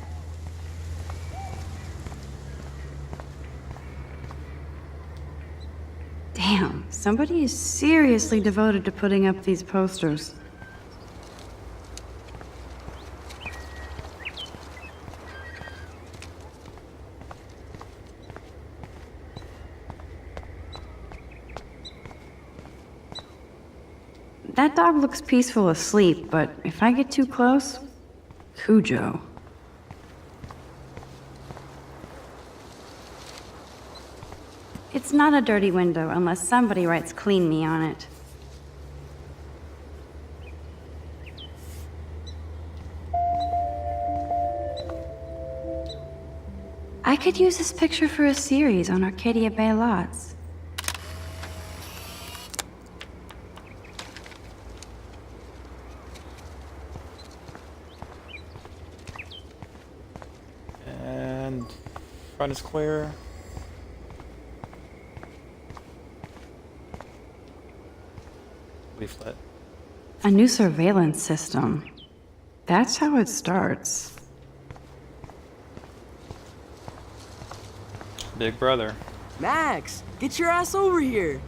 B: Damn, somebody is seriously devoted to putting up these posters. That dog looks peaceful asleep, but if I get too close, Cujo. It's not a dirty window unless somebody writes "clean me" on it. I could use this picture for a series on Arcadia Bay lots.
A: And front is clear. Leaflet.
B: A new surveillance system. That's how it starts.
A: Big brother.
L: Max, get your ass over here.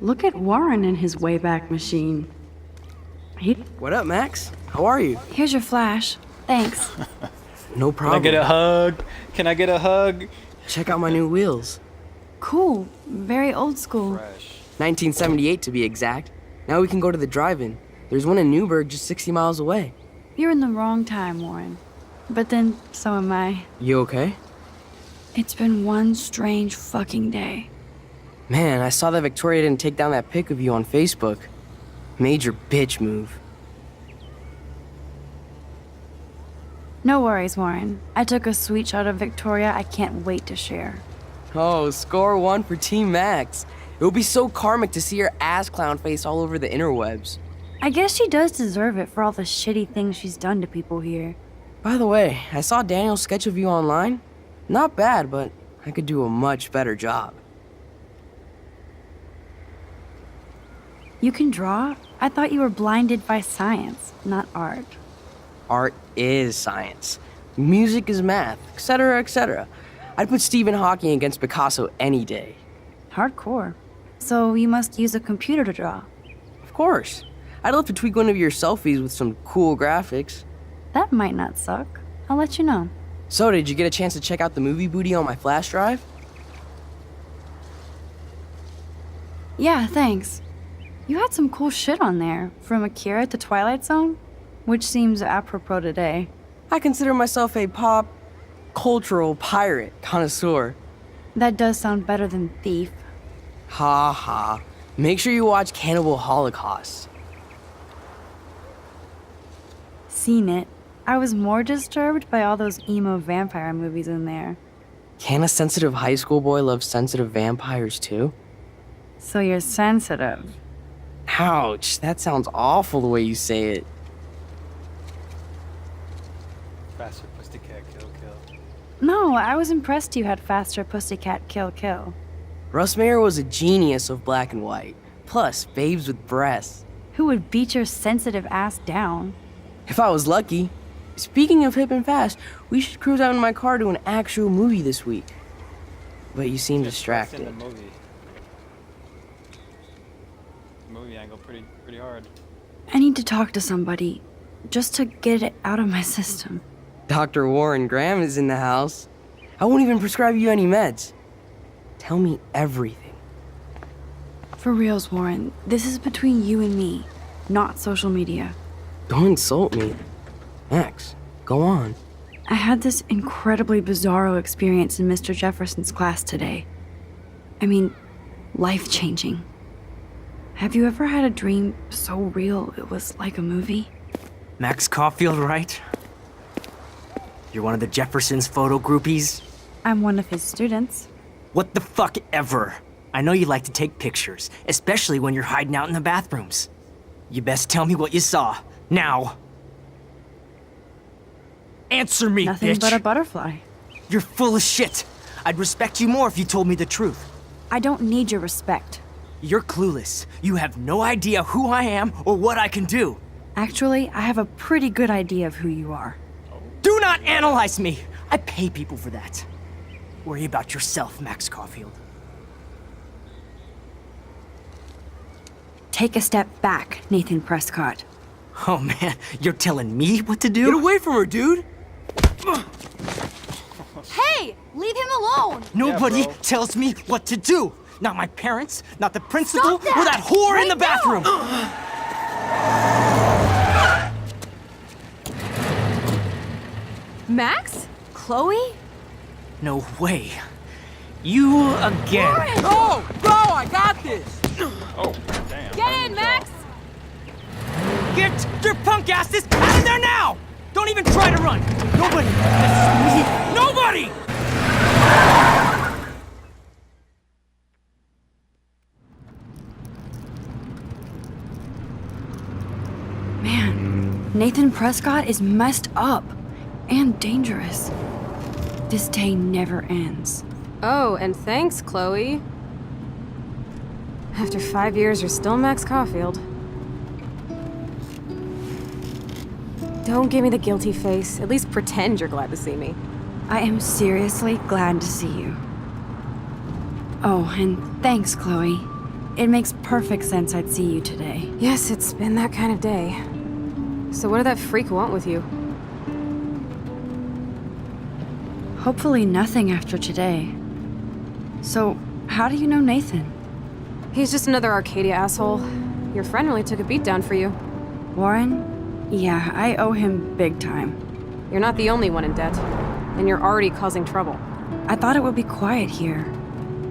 B: Look at Warren and his Wayback Machine.
L: What up, Max? How are you?
B: Here's your flash. Thanks.
L: No problem.
A: Can I get a hug? Can I get a hug?
L: Check out my new wheels.
B: Cool. Very old school.
L: 1978 to be exact. Now we can go to the drive-in. There's one in Newburgh just 60 miles away.
B: You're in the wrong time, Warren. But then, so am I.
L: You okay?
B: It's been one strange fucking day.
L: Man, I saw that Victoria didn't take down that pic of you on Facebook. Major bitch move.
B: No worries, Warren. I took a sweet shot of Victoria I can't wait to share.
L: Oh, score one for Team Max. It would be so karmic to see her ass clown face all over the interwebs.
B: I guess she does deserve it for all the shitty things she's done to people here.
L: By the way, I saw Daniel's sketch of you online. Not bad, but I could do a much better job.
B: You can draw? I thought you were blinded by science, not art.
L: Art is science. Music is math, etc., etc. I'd put Stephen Hawking against Picasso any day.
B: Hardcore. So you must use a computer to draw.
L: Of course. I'd love to tweak one of your selfies with some cool graphics.
B: That might not suck. I'll let you know.
L: So, did you get a chance to check out the movie booty on my flash drive?
B: Yeah, thanks. You had some cool shit on there, from Akira to Twilight Zone, which seems apropos today.
L: I consider myself a pop cultural pirate connoisseur.
B: That does sound better than thief.
L: Ha ha. Make sure you watch Cannibal Holocaust.
B: Seen it. I was more disturbed by all those emo vampire movies in there.
L: Can a sensitive high school boy love sensitive vampires too?
B: So you're sensitive.
L: Ouch, that sounds awful the way you say it.
A: Faster Pussycat Kill Kill.
B: No, I was impressed you had Faster Pussycat Kill Kill.
L: Russ Meyer was a genius of black and white. Plus, babes with breasts.
B: Who would beat your sensitive ass down?
L: If I was lucky. Speaking of hip and fast, we should cruise out in my car to an actual movie this week. But you seem distracted.
A: The movie angle pretty hard.
B: I need to talk to somebody, just to get it out of my system.
L: Dr. Warren Graham is in the house. I won't even prescribe you any meds. Tell me everything.
B: For reals, Warren, this is between you and me, not social media.
L: Don't insult me. Max, go on.
B: I had this incredibly bizarro experience in Mr. Jefferson's class today. I mean, life-changing. Have you ever had a dream so real it was like a movie?
G: Max Caulfield, right? You're one of the Jefferson's photo groupies?
B: I'm one of his students.
G: What the fuck ever? I know you like to take pictures, especially when you're hiding out in the bathrooms. You best tell me what you saw. Now. Answer me,
B: Nothing
G: bitch!
B: but a butterfly.
G: You're full of shit. I'd respect you more if you told me the truth.
B: I don't need your respect.
G: You're clueless. You have no idea who I am or what I can do.
B: Actually, I have a pretty good idea of who you are.
G: Do not analyze me! I pay people for that. Worry about yourself, Max Caulfield.
B: Take a step back, Nathan Prescott.
G: Oh man, you're telling me what to do?
L: Get away from her, dude!
E: Hey, leave him alone.
G: Nobody
A: bro.
G: tells me what to do! Not my parents, not the principal,
E: Stop that!
G: or that whore in the
E: Right now!
G: bathroom!
I: Max? Chloe?
G: No way. You again.
L: Go! Go! I got this!
A: Oh, damn.
I: Get in, Max!
G: Get your punk asses out of there now! Don't even try to run! Nobody! Nobody!
B: Man, Nathan Prescott is messed up and dangerous. This day never ends.
I: Oh, and thanks, Chloe. After 5 years, you're still Max Caulfield. Don't give me the guilty face. At least pretend you're glad to see me.
B: I am seriously glad to see you. Oh, and thanks, Chloe. It makes perfect sense I'd see you today.
I: Yes, it's been that kind of day. So what did that freak want with you?
B: Hopefully nothing after today. So, how do you know Nathan?
I: He's just another Arcadia asshole. Your friend really took a beat down for you.
B: Warren? Yeah, I owe him big time.
I: You're not the only one in debt. And you're already causing trouble.
B: I thought it would be quiet here.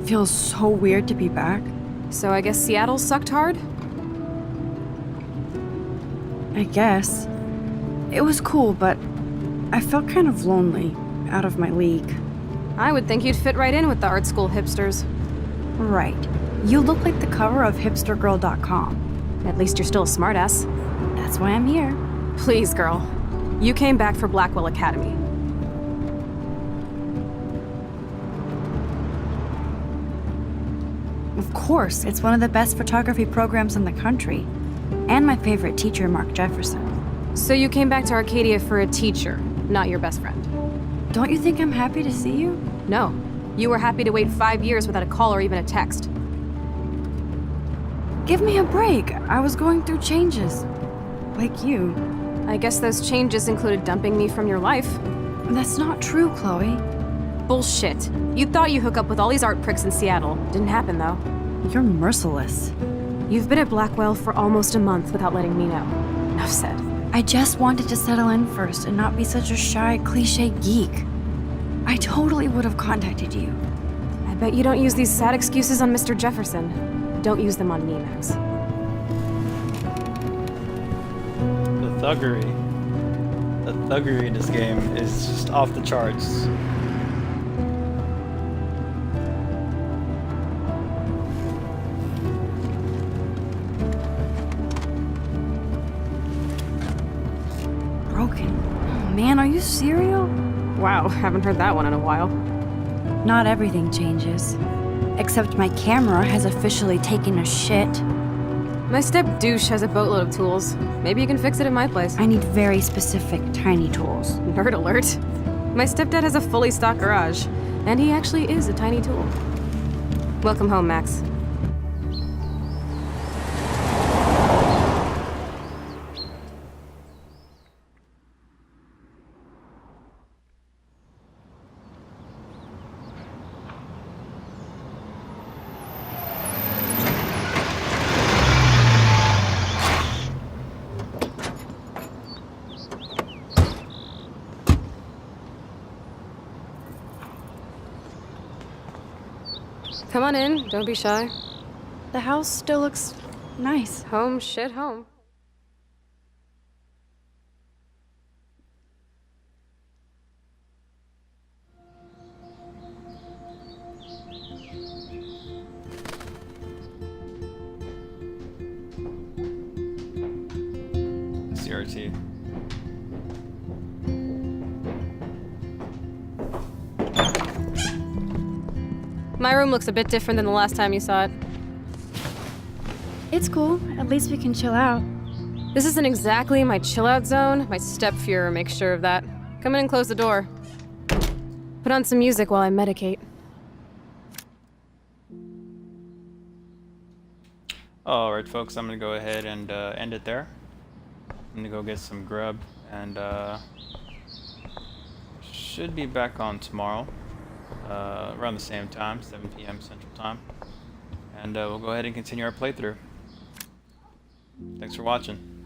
B: Feels so weird to be back.
I: So I guess Seattle sucked hard?
B: I guess. It was cool, but I felt kind of lonely, out of my league.
I: I would think you'd fit right in with the art school hipsters.
B: Right. You look like the cover of hipstergirl.com.
I: At least you're still a smartass.
B: That's why I'm here.
I: Please, girl. You came back for Blackwell Academy.
B: Of course, it's one of the best photography programs in the country. And my favorite teacher, Mark Jefferson.
I: So you came back to Arcadia for a teacher, not your best friend.
B: Don't you think I'm happy to see you?
I: No. You were happy to wait 5 years without a call or even a text.
B: Give me a break. I was going through changes. Like you.
I: I guess those changes included dumping me from your life.
B: That's not true, Chloe.
I: Bullshit. You thought you hook up with all these art pricks in Seattle. Didn't happen, though.
B: You're merciless.
I: You've been at Blackwell for almost a month without letting me know. Enough said.
B: I just wanted to settle in first and not be such a shy, cliche geek. I totally would have contacted you.
I: I bet you don't use these sad excuses on Mr. Jefferson. Don't use them on me, Max.
A: The thuggery. The thuggery in this game is just off the charts.
B: Broken. Oh, man, are you serial?
I: Wow, haven't heard that one in a while.
B: Not everything changes. Except my camera has officially taken a shit.
I: My step douche has a boatload of tools. Maybe you can fix it at my place.
B: I need very specific, tiny tools.
I: Nerd alert. My stepdad has a fully stocked garage, and he actually is a tiny tool. Welcome home, Max. Come on in, don't be shy.
B: The house still looks nice.
I: Home, shit, home.
A: to you.
I: My room looks a bit different than the last time you saw it.
B: It's cool. At least we can chill out.
I: This isn't exactly my chill-out zone. My stepfuhrer makes sure of that. Come in and close the door. Put on some music while I medicate.
A: Alright folks, I'm gonna go ahead and end it there. I'm gonna go get some grub and should be back on tomorrow around the same time, 7 p.m. Central Time, and we'll go ahead and continue our playthrough. Thanks for watching.